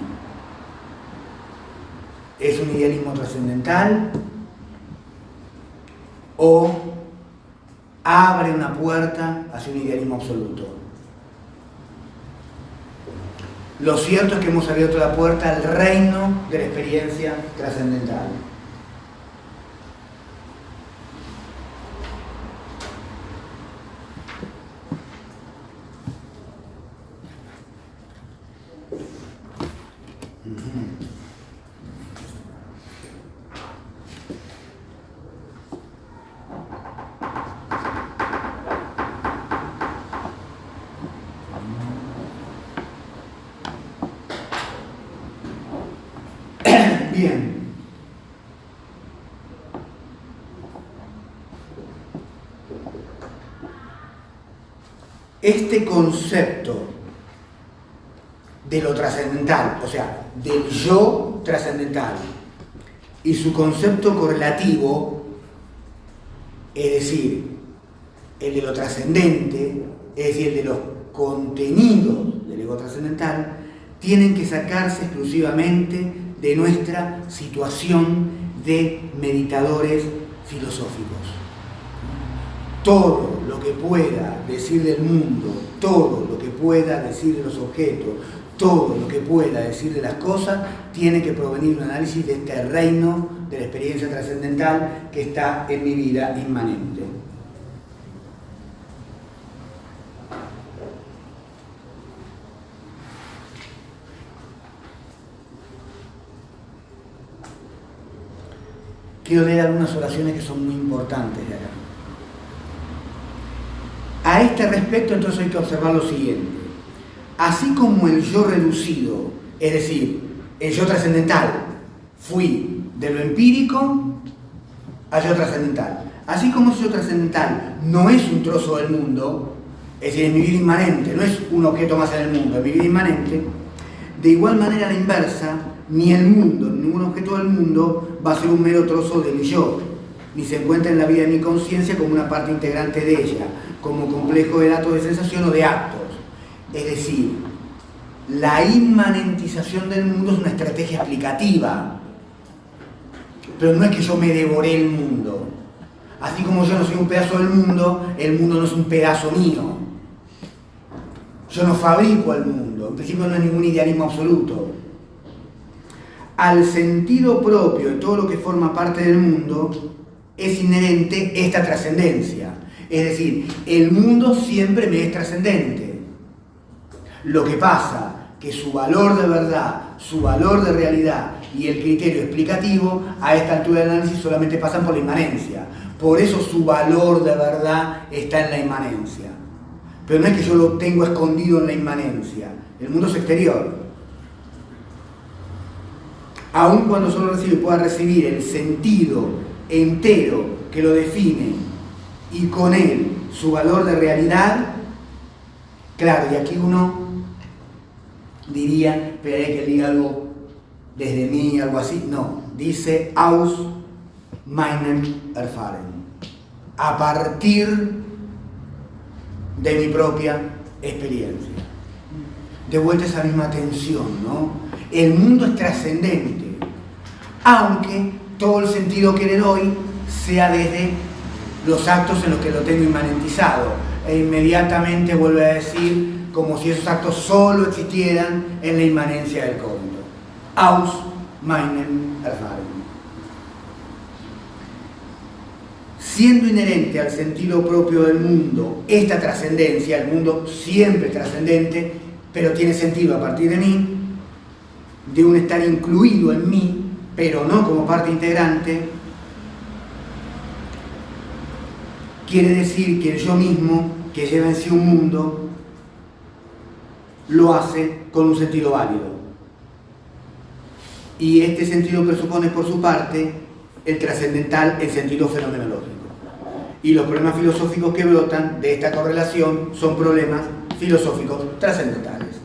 ¿Es un idealismo trascendental? ¿O abre una puerta hacia un idealismo absoluto? Lo cierto es que hemos abierto la puerta al reino de la experiencia trascendental. Bien. Este concepto de lo trascendental, o sea, del yo trascendental, y su concepto correlativo, es decir, el de lo trascendente, es decir, el de los contenidos del ego trascendental, tienen que sacarse exclusivamente de nuestra situación de meditadores filosóficos. Todo lo que pueda decir del mundo, todo lo que pueda decir de los objetos, todo lo que pueda decir de las cosas, tiene que provenir de un análisis de este reino de la experiencia trascendental que está en mi vida inmanente. Quiero leer algunas oraciones que son muy importantes de acá. A este respecto, entonces hay que observar lo siguiente. Así como el yo reducido, es decir, el yo trascendental, fui de lo empírico al yo trascendental. Así como ese yo trascendental no es un trozo del mundo, es decir, es mi vida inmanente, no es un objeto más en el mundo, es mi vida inmanente, de igual manera a la inversa, ni el mundo, ningún objeto del mundo va a ser un mero trozo de mi yo, ni se encuentra en la vida de mi conciencia como una parte integrante de ella, como complejo de datos de sensación o de actos. Es decir, la inmanentización del mundo es una estrategia explicativa, pero no es que yo me devoré el mundo. Así como yo no soy un pedazo del mundo, el mundo no es un pedazo mío. Yo no fabrico al mundo, en principio no es ningún idealismo absoluto. Al sentido propio de todo lo que forma parte del mundo es inherente esta trascendencia. Es decir, el mundo siempre me es trascendente. Lo que pasa que su valor de verdad, su valor de realidad y el criterio explicativo a esta altura del análisis solamente pasan por la inmanencia. Por eso su valor de verdad está en la inmanencia. Pero no es que yo lo tengo escondido en la inmanencia. El mundo es exterior. Aun cuando solo recibe y pueda recibir el sentido entero que lo define y con él su valor de realidad, claro, y aquí uno diría, esperaría que diga algo desde mí, algo así, no, dice aus meinem Erfahren, a partir de mi propia experiencia. De vuelta esa misma tensión, ¿no? El mundo es trascendente, aunque todo el sentido que le doy sea desde los actos en los que lo tengo inmanentizado. E inmediatamente vuelve a decir como si esos actos solo existieran en la inmanencia del código. Aus meinem Erfahren. siendo inherente al sentido propio del mundo esta trascendencia, el mundo siempre es trascendente, pero tiene sentido a partir de mí, de un estar incluido en mí, pero no como parte integrante, quiere decir que el yo mismo, que lleva en sí un mundo, lo hace con un sentido válido. Y este sentido presupone por su parte el trascendental en sentido fenomenológico. Y los problemas filosóficos que brotan de esta correlación son problemas filosóficos trascendentales.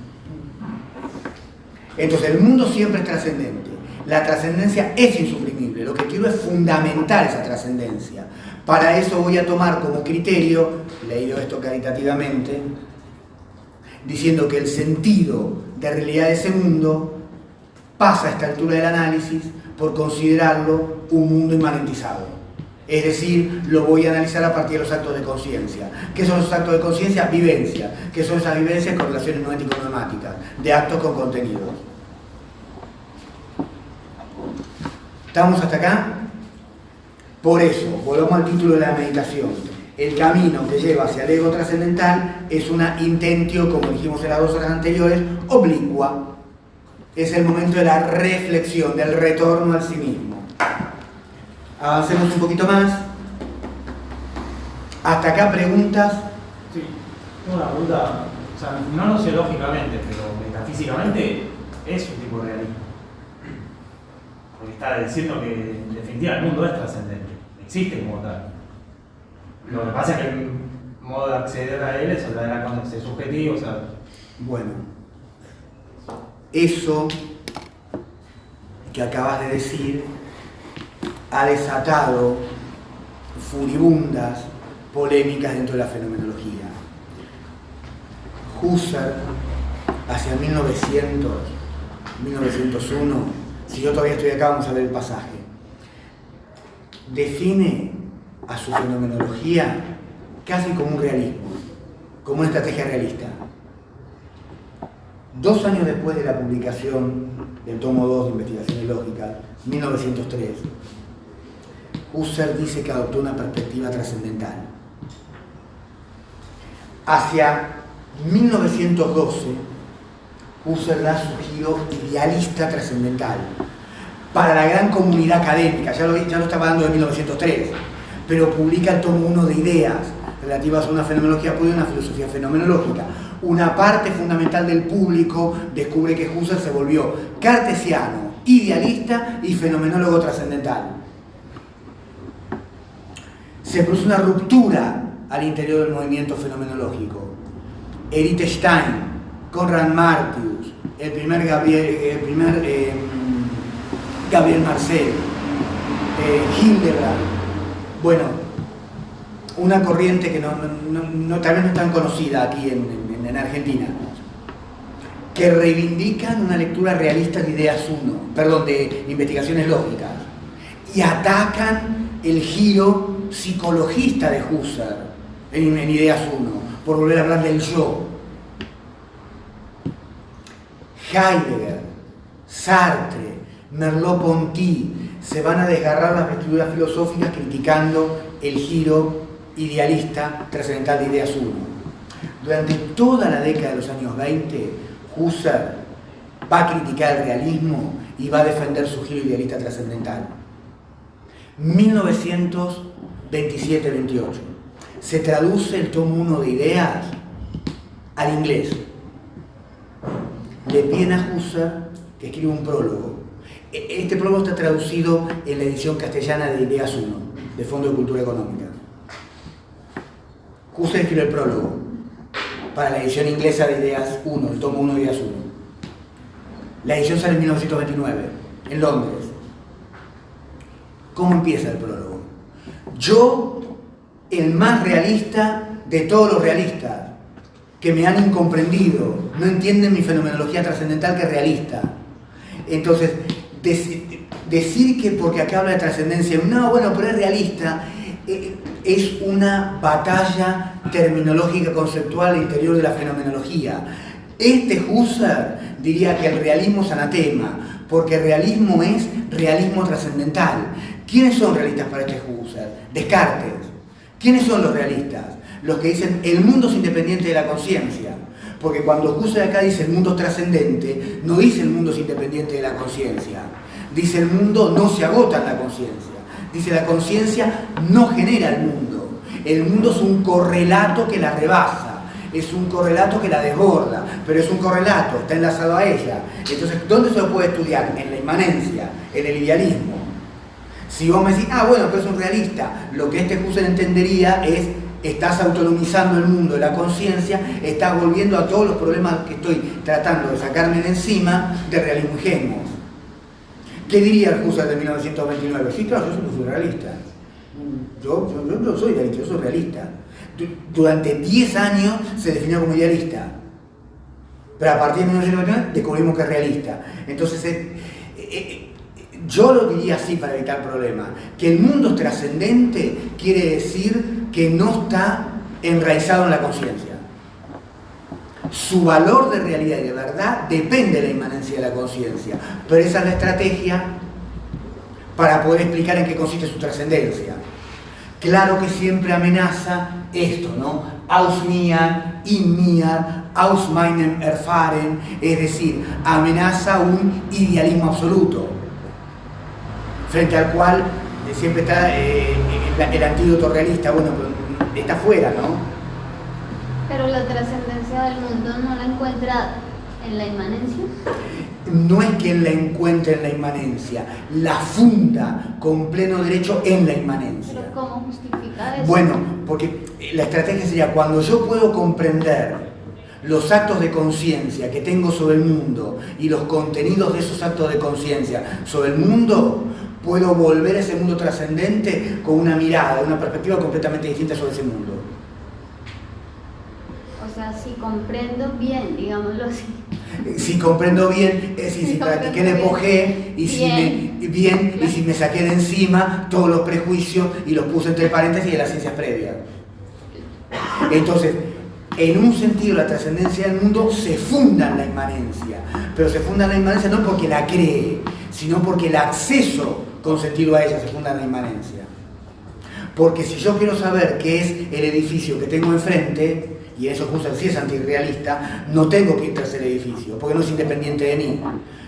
Entonces, el mundo siempre es trascendente. La trascendencia es insuprimible. Lo que quiero es fundamentar esa trascendencia. Para eso voy a tomar como criterio, leído esto caritativamente, diciendo que el sentido de realidad de ese mundo pasa a esta altura del análisis por considerarlo un mundo inmanentizado. Es decir, lo voy a analizar a partir de los actos de conciencia. ¿Qué son los actos de conciencia? Vivencia. ¿Qué son esas vivencias? Correlaciones noético-neumáticas, de actos con contenidos. ¿Estamos hasta acá? Por eso, volvamos al título de la meditación. El camino que lleva hacia el ego trascendental es una intentio, como dijimos en las 2 horas anteriores, oblicua. Es el momento de la reflexión, del retorno al sí mismo. Avancemos un poquito más. Hasta acá preguntas. Sí, tengo una pregunta, o sea, no nociológicamente, pero metafísicamente es un tipo de realismo. Porque está diciendo que en definitiva el mundo es trascendente, existe como tal. Lo que pasa es que el modo de acceder a él es a través de la conciencia subjetiva, o sea. Bueno, eso que acabas de decir ha desatado furibundas polémicas dentro de la fenomenología. Husserl, hacia 1900, 1901, si yo todavía estoy acá, vamos a ver el pasaje, define a su fenomenología casi como un realismo, como una estrategia realista. 2 años después de la publicación del tomo 2 de Investigaciones Lógicas, 1903, Husserl dice que adoptó una perspectiva trascendental. Hacia 1912, Husserl da su giro idealista trascendental para la gran comunidad académica, ya lo estaba dando en 1903, pero publica el tomo 1 de Ideas relativas a una fenomenología pura y una filosofía fenomenológica. Una parte fundamental del público descubre que Husserl se volvió cartesiano, idealista y fenomenólogo trascendental. Se produce una ruptura al interior del movimiento fenomenológico. Edith Stein, Konrad Martius, el primer Gabriel Marcel, Hildebrandt. Bueno, una corriente que tal vez no es tan conocida aquí en Argentina, que reivindican una lectura realista de de investigaciones lógicas, y atacan el giro psicologista de Husserl en Ideas 1, por volver a hablar del yo. Heidegger, Sartre, Merleau-Ponty se van a desgarrar las vestiduras filosóficas criticando el giro idealista trascendental de Ideas 1. Durante toda la década de los años 20, Husserl va a criticar el realismo y va a defender su giro idealista trascendental. 1927-28. Se traduce el tomo 1 de Ideas al inglés. Le piden a Husserl que escriba un prólogo. Este prólogo está traducido en la edición castellana de Ideas 1, de Fondo de Cultura Económica. Husserl escribe el prólogo para la edición inglesa de Ideas 1, el tomo 1 de Ideas 1. La edición sale en 1929, en Londres. ¿Cómo empieza el prólogo? Yo, el más realista de todos los realistas, que me han incomprendido, no entienden mi fenomenología trascendental que es realista. Entonces, decir que porque acá habla de trascendencia, no, bueno, pero es realista, es una batalla terminológica conceptual interior de la fenomenología. Husserl diría que el realismo es anatema, porque el realismo es realismo trascendental. ¿Quiénes son realistas para este Husserl? Descartes. ¿Quiénes son los realistas? Los que dicen el mundo es independiente de la conciencia. Porque cuando Husserl acá dice el mundo es trascendente, no dice el mundo es independiente de la conciencia. Dice el mundo no se agota en la conciencia. Dice la conciencia no genera el mundo. El mundo es un correlato que la rebasa. Es un correlato que la desborda, pero es un correlato, está enlazado a ella. Entonces, ¿dónde se lo puede estudiar? En la inmanencia, en el idealismo. Si vos me decís, bueno, pero es un realista, lo que este Husserl entendería es, estás autonomizando el mundo de la conciencia, estás volviendo a todos los problemas que estoy tratando de sacarme de encima del realismo ingenuo. ¿Qué diría el Husserl de 1929? Sí, claro, yo soy realista. Yo no soy realista, yo soy realista. Durante 10 años se definió como idealista, pero a partir de 1929 descubrimos que es realista. Entonces, yo lo diría así para evitar problemas, que el mundo es trascendente quiere decir que no está enraizado en la conciencia. Su valor de realidad y de verdad depende de la inmanencia de la conciencia, pero esa es la estrategia para poder explicar en qué consiste su trascendencia. Claro que siempre amenaza esto, ¿no? Aus mir, in mir, aus meinem Erfahren, es decir, amenaza un idealismo absoluto, frente al cual siempre está el antídoto realista, bueno, pero está fuera, ¿no? Pero la trascendencia del mundo no la encuentra en la inmanencia. No es que él la encuentre en la inmanencia, la funda con pleno derecho en la inmanencia. ¿Pero cómo justifica eso? Bueno, porque la estrategia sería cuando yo puedo comprender los actos de conciencia que tengo sobre el mundo y los contenidos de esos actos de conciencia sobre el mundo, puedo volver a ese mundo trascendente con una mirada, una perspectiva completamente distinta sobre ese mundo. O sea, si comprendo bien, digámoslo así. Si comprendo bien, es decir, si practiqué el epogé y si me saqué de encima todos los prejuicios y los puse entre paréntesis de las ciencias previas. Entonces, en un sentido, la trascendencia del mundo se funda en la inmanencia, pero se funda en la inmanencia no porque la cree, sino porque el acceso con sentido a ella se funda en la inmanencia. Porque si yo quiero saber qué es el edificio que tengo enfrente, y eso Husserl sí es antirrealista, no tengo que ir tras el edificio, porque no es independiente de mí.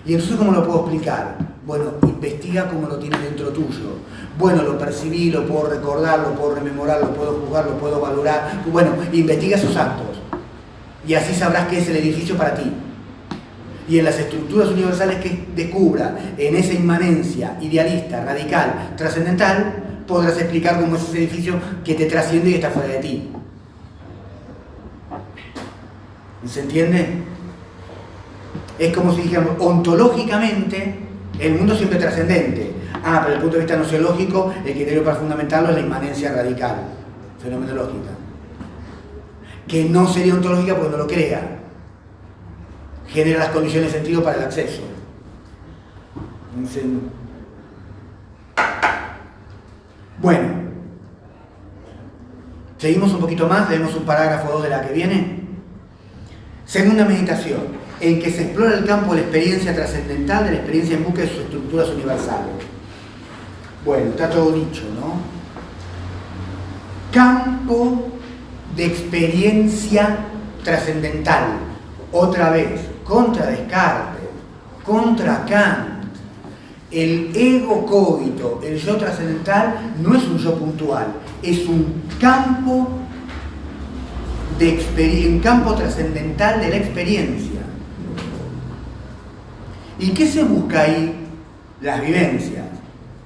Y entonces, ¿cómo lo puedo explicar? Bueno, investiga cómo lo tienes dentro tuyo. Bueno, lo percibí, lo puedo recordar, lo puedo rememorar, lo puedo juzgar, lo puedo valorar. Bueno, investiga esos actos. Y así sabrás qué es el edificio para ti. Y en las estructuras universales que descubra, en esa inmanencia idealista, radical, trascendental, podrás explicar cómo es ese edificio que te trasciende y está fuera de ti. ¿Se entiende? Es como si dijéramos, ontológicamente, el mundo es siempre trascendente. Pero desde el punto de vista nociológico, el criterio para fundamentarlo es la inmanencia radical, fenomenológica. Que no sería ontológica porque no lo crea. Genera las condiciones de sentido para el acceso. Bueno. Seguimos un poquito más, leemos un parágrafo 2 de la que viene. Segunda meditación, en que se explora el campo de la experiencia trascendental, de la experiencia en busca de sus estructuras universales. Bueno, está todo dicho, ¿no? Campo de experiencia trascendental. Otra vez, contra Descartes, contra Kant. El ego cogito, el yo trascendental, no es un yo puntual, es un campo un campo trascendental de la experiencia. ¿Y qué se busca ahí? Las vivencias.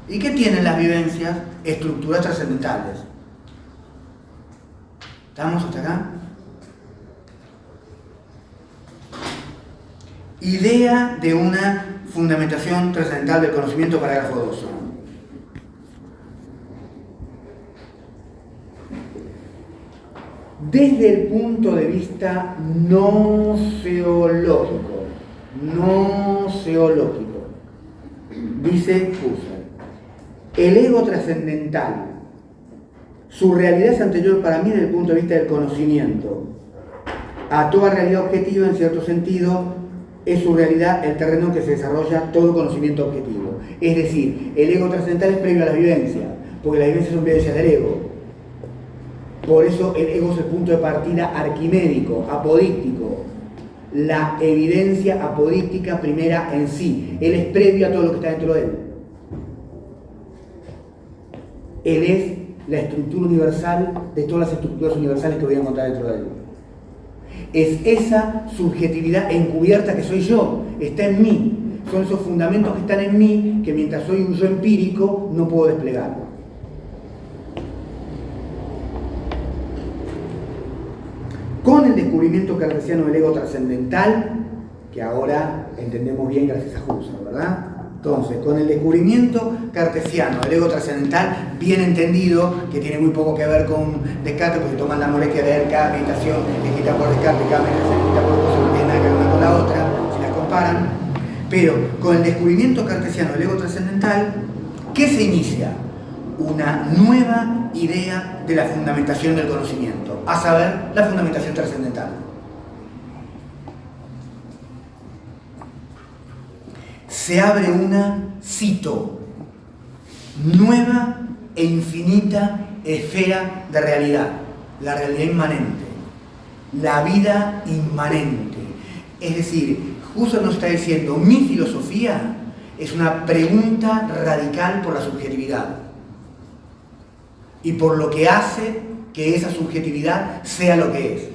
¿Y qué tienen las vivencias? Estructuras trascendentales. ¿Estamos hasta acá? Idea de una fundamentación trascendental del conocimiento, parágrafo 2. Desde el punto de vista noceológico, dice Husserl, el ego trascendental, su realidad es anterior para mí desde el punto de vista del conocimiento, a toda realidad objetiva en cierto sentido, es su realidad el terreno en que se desarrolla todo conocimiento objetivo. Es decir, el ego trascendental es previo a la vivencia, porque las vivencias son vivencias del ego. Por eso el ego es el punto de partida arquimédico, apodíctico. La evidencia apodíctica primera en sí. Él es previo a todo lo que está dentro de él. Él es la estructura universal de todas las estructuras universales que voy a encontrar dentro de él. Es esa subjetividad encubierta que soy yo, está en mí. Son esos fundamentos que están en mí que mientras soy un yo empírico no puedo desplegar. Con el descubrimiento cartesiano del ego trascendental, que ahora entendemos bien gracias a Husserl, ¿verdad? Entonces, con el descubrimiento cartesiano del ego trascendental, bien entendido, que tiene muy poco que ver con Descartes, porque toman la molestia de leer cada meditación escrita por Descartes, cada meditación escrita por Husserl, no tiene nada que ver una con la otra, si las comparan. Pero con el descubrimiento cartesiano del ego trascendental, ¿qué se inicia? Una nueva idea de la fundamentación del conocimiento, a saber, la fundamentación trascendental. Se abre una, cito, nueva e infinita esfera de realidad, la realidad inmanente, la vida inmanente. Es decir, Husserl nos está diciendo, mi filosofía es una pregunta radical por la subjetividad y por lo que hace que esa subjetividad sea lo que es.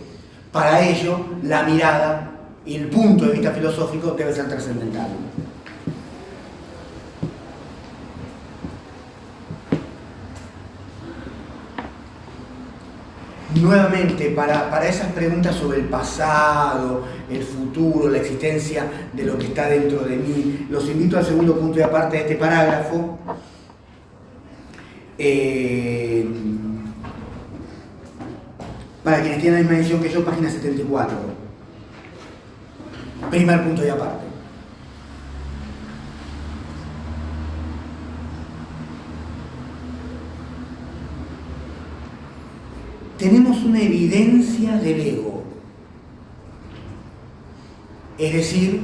Para ello, la mirada y el punto de vista filosófico debe ser trascendental. Nuevamente, para esas preguntas sobre el pasado, el futuro, la existencia de lo que está dentro de mí, los invito al segundo punto y aparte de este parágrafo. Para quienes tienen la misma edición que yo, página 74. Primer punto y aparte. Tenemos una evidencia del ego. Es decir,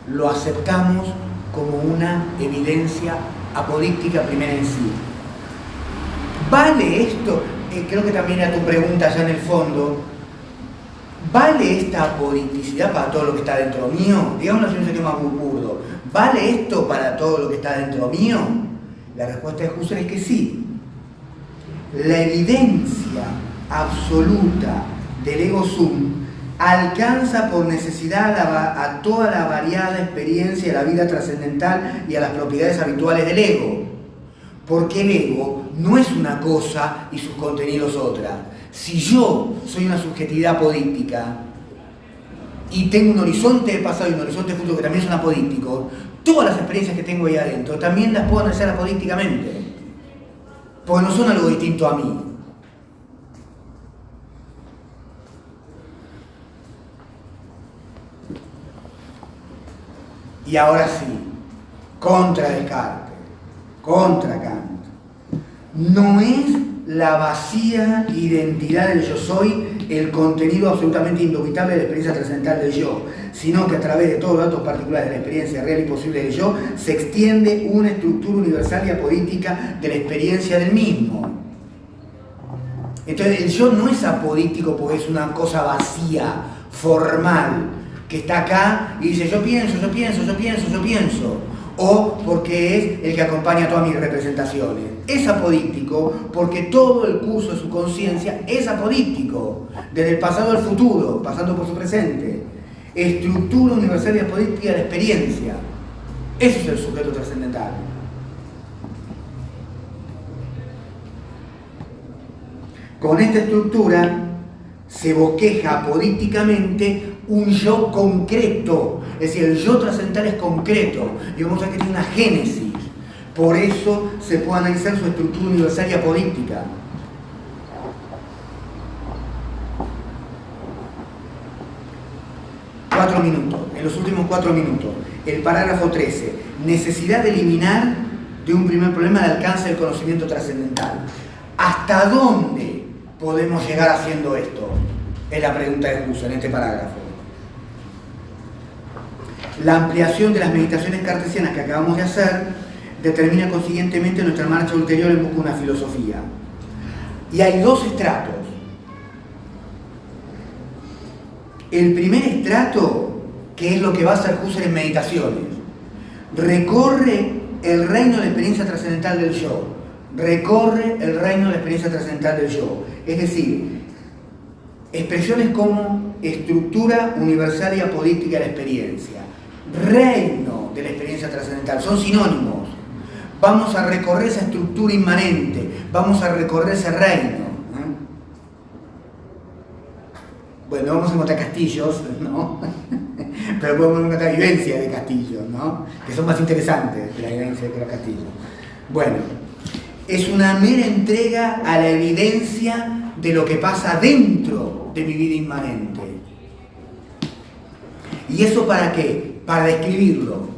lo aceptamos como una evidencia apodíctica primera en sí. ¿Vale esto? Creo que también era tu pregunta ya en el fondo. ¿Vale esta apodicticidad para todo lo que está dentro mío? Digamos en un sentido más burdo. ¿Vale esto para todo lo que está dentro mío? La respuesta de Husserl es que sí. La evidencia absoluta del ego sum alcanza por necesidad a toda la variada experiencia de la vida trascendental y a las propiedades habituales del ego. Porque el ego no es una cosa y sus contenidos otra. Si yo soy una subjetividad apodíctica y tengo un horizonte de pasado y un horizonte de futuro que también son apodícticos, todas las experiencias que tengo ahí adentro también las puedo analizar apodícticamente. Porque no son algo distinto a mí. Y ahora sí, contra Descartes, contra Kant. No es la vacía identidad del yo soy el contenido absolutamente indubitable de la experiencia trascendental del yo, sino que a través de todos los datos particulares de la experiencia real y posible del yo, se extiende una estructura universal y apodíctica de la experiencia del mismo. Entonces el yo no es apodíctico porque es una cosa vacía, formal, que está acá y dice yo pienso, yo pienso, yo pienso, yo pienso, o porque es el que acompaña todas mis representaciones. Es apodíctico porque todo el curso de su conciencia es apodíctico, desde el pasado al futuro, pasando por su presente. Estructura universal y apodíctica de la experiencia. Eso es el sujeto trascendental. Con esta estructura se bosqueja apodícticamente un yo concreto, es decir, el yo trascendental es concreto y vamos a ver que tiene una génesis, por eso se puede analizar su estructura universal y apodíctica. En los últimos 4 minutos, el parágrafo 13, necesidad de eliminar de un primer problema el alcance del conocimiento trascendental. ¿Hasta dónde podemos llegar haciendo esto? Es la pregunta de Husserl en este parágrafo. La ampliación de las meditaciones cartesianas que acabamos de hacer determina consiguientemente nuestra marcha ulterior en busca de una filosofía. Y hay dos estratos. El primer estrato, que es lo que va a hacer Husserl en Meditaciones, recorre el reino de la experiencia trascendental del yo. Recorre el reino de la experiencia trascendental del yo. Es decir, expresiones como estructura universal y apolítica de la experiencia, reino de la experiencia trascendental, son sinónimos. Vamos a recorrer esa estructura inmanente, vamos a recorrer ese reino. Bueno, vamos a encontrar castillos, ¿no? Pero podemos encontrar vivencias de castillos, ¿no? Que son más interesantes que la vivencia de los castillos. Bueno, es una mera entrega a la evidencia de lo que pasa dentro de mi vida inmanente. ¿Y eso para qué? Para describirlo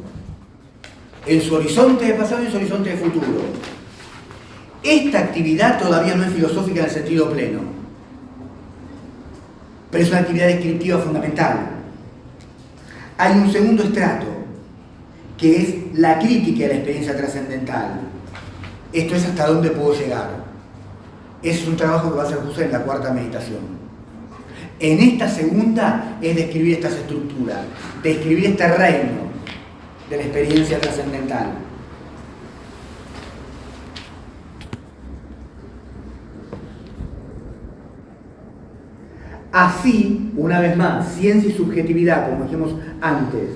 en su horizonte de pasado y en su horizonte de futuro. Esta actividad todavía no es filosófica en el sentido pleno, pero es una actividad descriptiva fundamental. Hay un segundo estrato, que es la crítica de la experiencia trascendental. Esto es hasta dónde puedo llegar. Es un trabajo que va a hacer Husserl en la cuarta meditación. En esta segunda es describir estas estructuras, describir este reino de la experiencia trascendental. Así, una vez más, ciencia y subjetividad, como dijimos antes,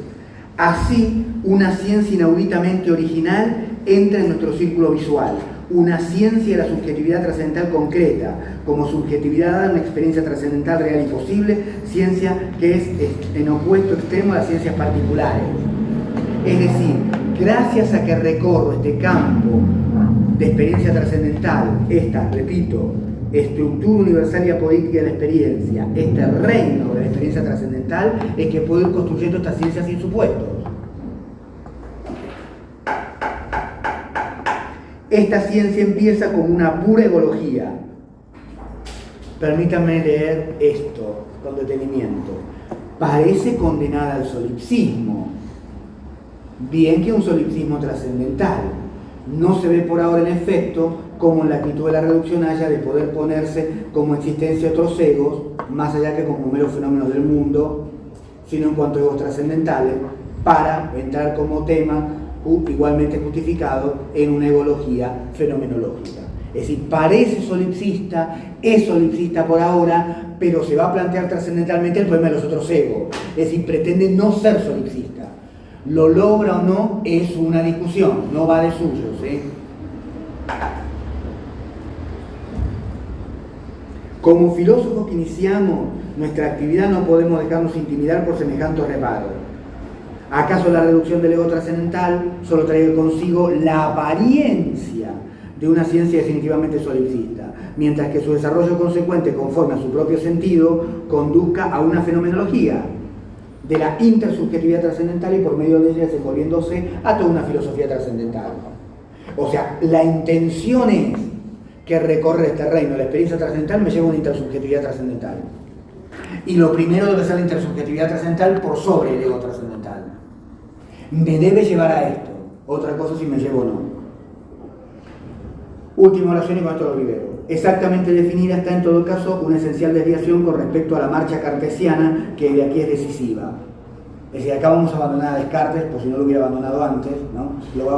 así una ciencia inauditamente original entra en nuestro círculo visual, una ciencia de la subjetividad trascendental concreta, como subjetividad dada una experiencia trascendental real y posible, ciencia que es en opuesto extremo a las ciencias particulares. Es decir, gracias a que recorro este campo de experiencia trascendental, esta, repito, estructura universal y apolítica de la experiencia, este reino de la experiencia trascendental, es que puedo ir construyendo estas ciencias sin supuestos. Esta ciencia empieza como una pura ecología. Permítanme leer esto con detenimiento. Parece condenada al solipsismo. Bien que un solipsismo trascendental. No se ve por ahora en efecto como en la actitud de la reducción haya de poder ponerse como existencia de otros egos, más allá que como meros fenómenos del mundo, sino en cuanto a egos trascendentales, para entrar como tema igualmente justificado en una egología fenomenológica. Es decir, parece solipsista, es solipsista por ahora, pero se va a plantear trascendentalmente el problema de los otros egos. Es decir, pretende no ser solipsista. Lo logra o no es una discusión, no va de suyo, ¿sí? Como filósofos que iniciamos nuestra actividad no podemos dejarnos intimidar por semejantes reparos. ¿Acaso la reducción del ego trascendental solo trae consigo la apariencia de una ciencia definitivamente solipsista, mientras que su desarrollo consecuente conforme a su propio sentido conduzca a una fenomenología de la intersubjetividad trascendental y por medio de ella desenvolviéndose a toda una filosofía trascendental? O sea, la intención es que recorre este reino, la experiencia trascendental me lleva a una intersubjetividad trascendental. Y lo primero debe ser la intersubjetividad trascendental por sobre el ego trascendental. Me debe llevar a esto. Otra cosa si me llevo o no. Última oración y con esto lo libero. Exactamente definida está en todo caso una esencial desviación con respecto a la marcha cartesiana que de aquí es decisiva. Es decir, acá vamos a abandonar a Descartes, por si no lo hubiera abandonado antes, ¿no? Lo va a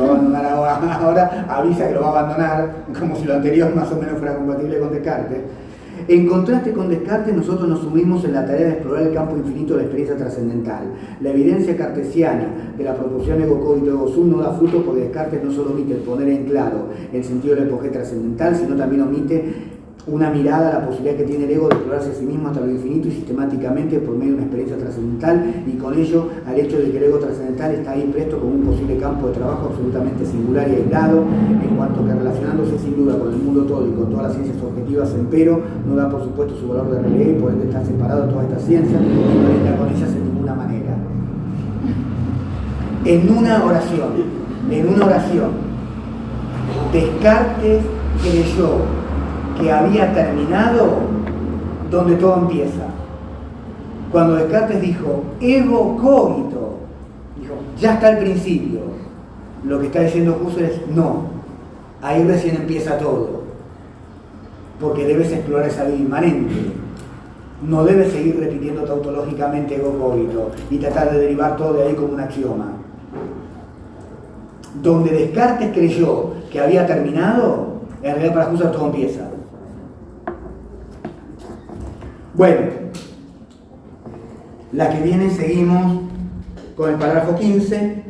abandonar ahora, avisa que lo va a abandonar, como si lo anterior más o menos fuera compatible con Descartes. En contraste con Descartes, nosotros nos sumimos en la tarea de explorar el campo infinito de la experiencia trascendental. La evidencia cartesiana de la proporción ego-cogito-ego-sum no da fruto porque Descartes no solo omite el poner en claro el sentido del epoge trascendental, sino también omite una mirada a la posibilidad que tiene el ego de explorarse a sí mismo hasta lo infinito y sistemáticamente por medio de una experiencia trascendental, y con ello al hecho de que el ego trascendental está ahí presto como un posible campo de trabajo absolutamente singular y aislado, en cuanto que relacionándose sin duda con el mundo todo y con todas las ciencias objetivas, empero no da por supuesto su valor de relevo y por ende está separado de todas estas ciencias y no entra con ellas en ninguna manera. En una oración, Descartes creyó que había terminado donde todo empieza. Cuando Descartes dijo ego cogito, ya está al principio. Lo que está diciendo Husserl es no, ahí recién empieza todo, porque debes explorar esa vida inmanente. No debes seguir repitiendo tautológicamente ego cogito y tratar de derivar todo de ahí como un axioma. Donde Descartes creyó que había terminado, en realidad para Husserl todo empieza. Bueno, la que viene seguimos con el párrafo 15.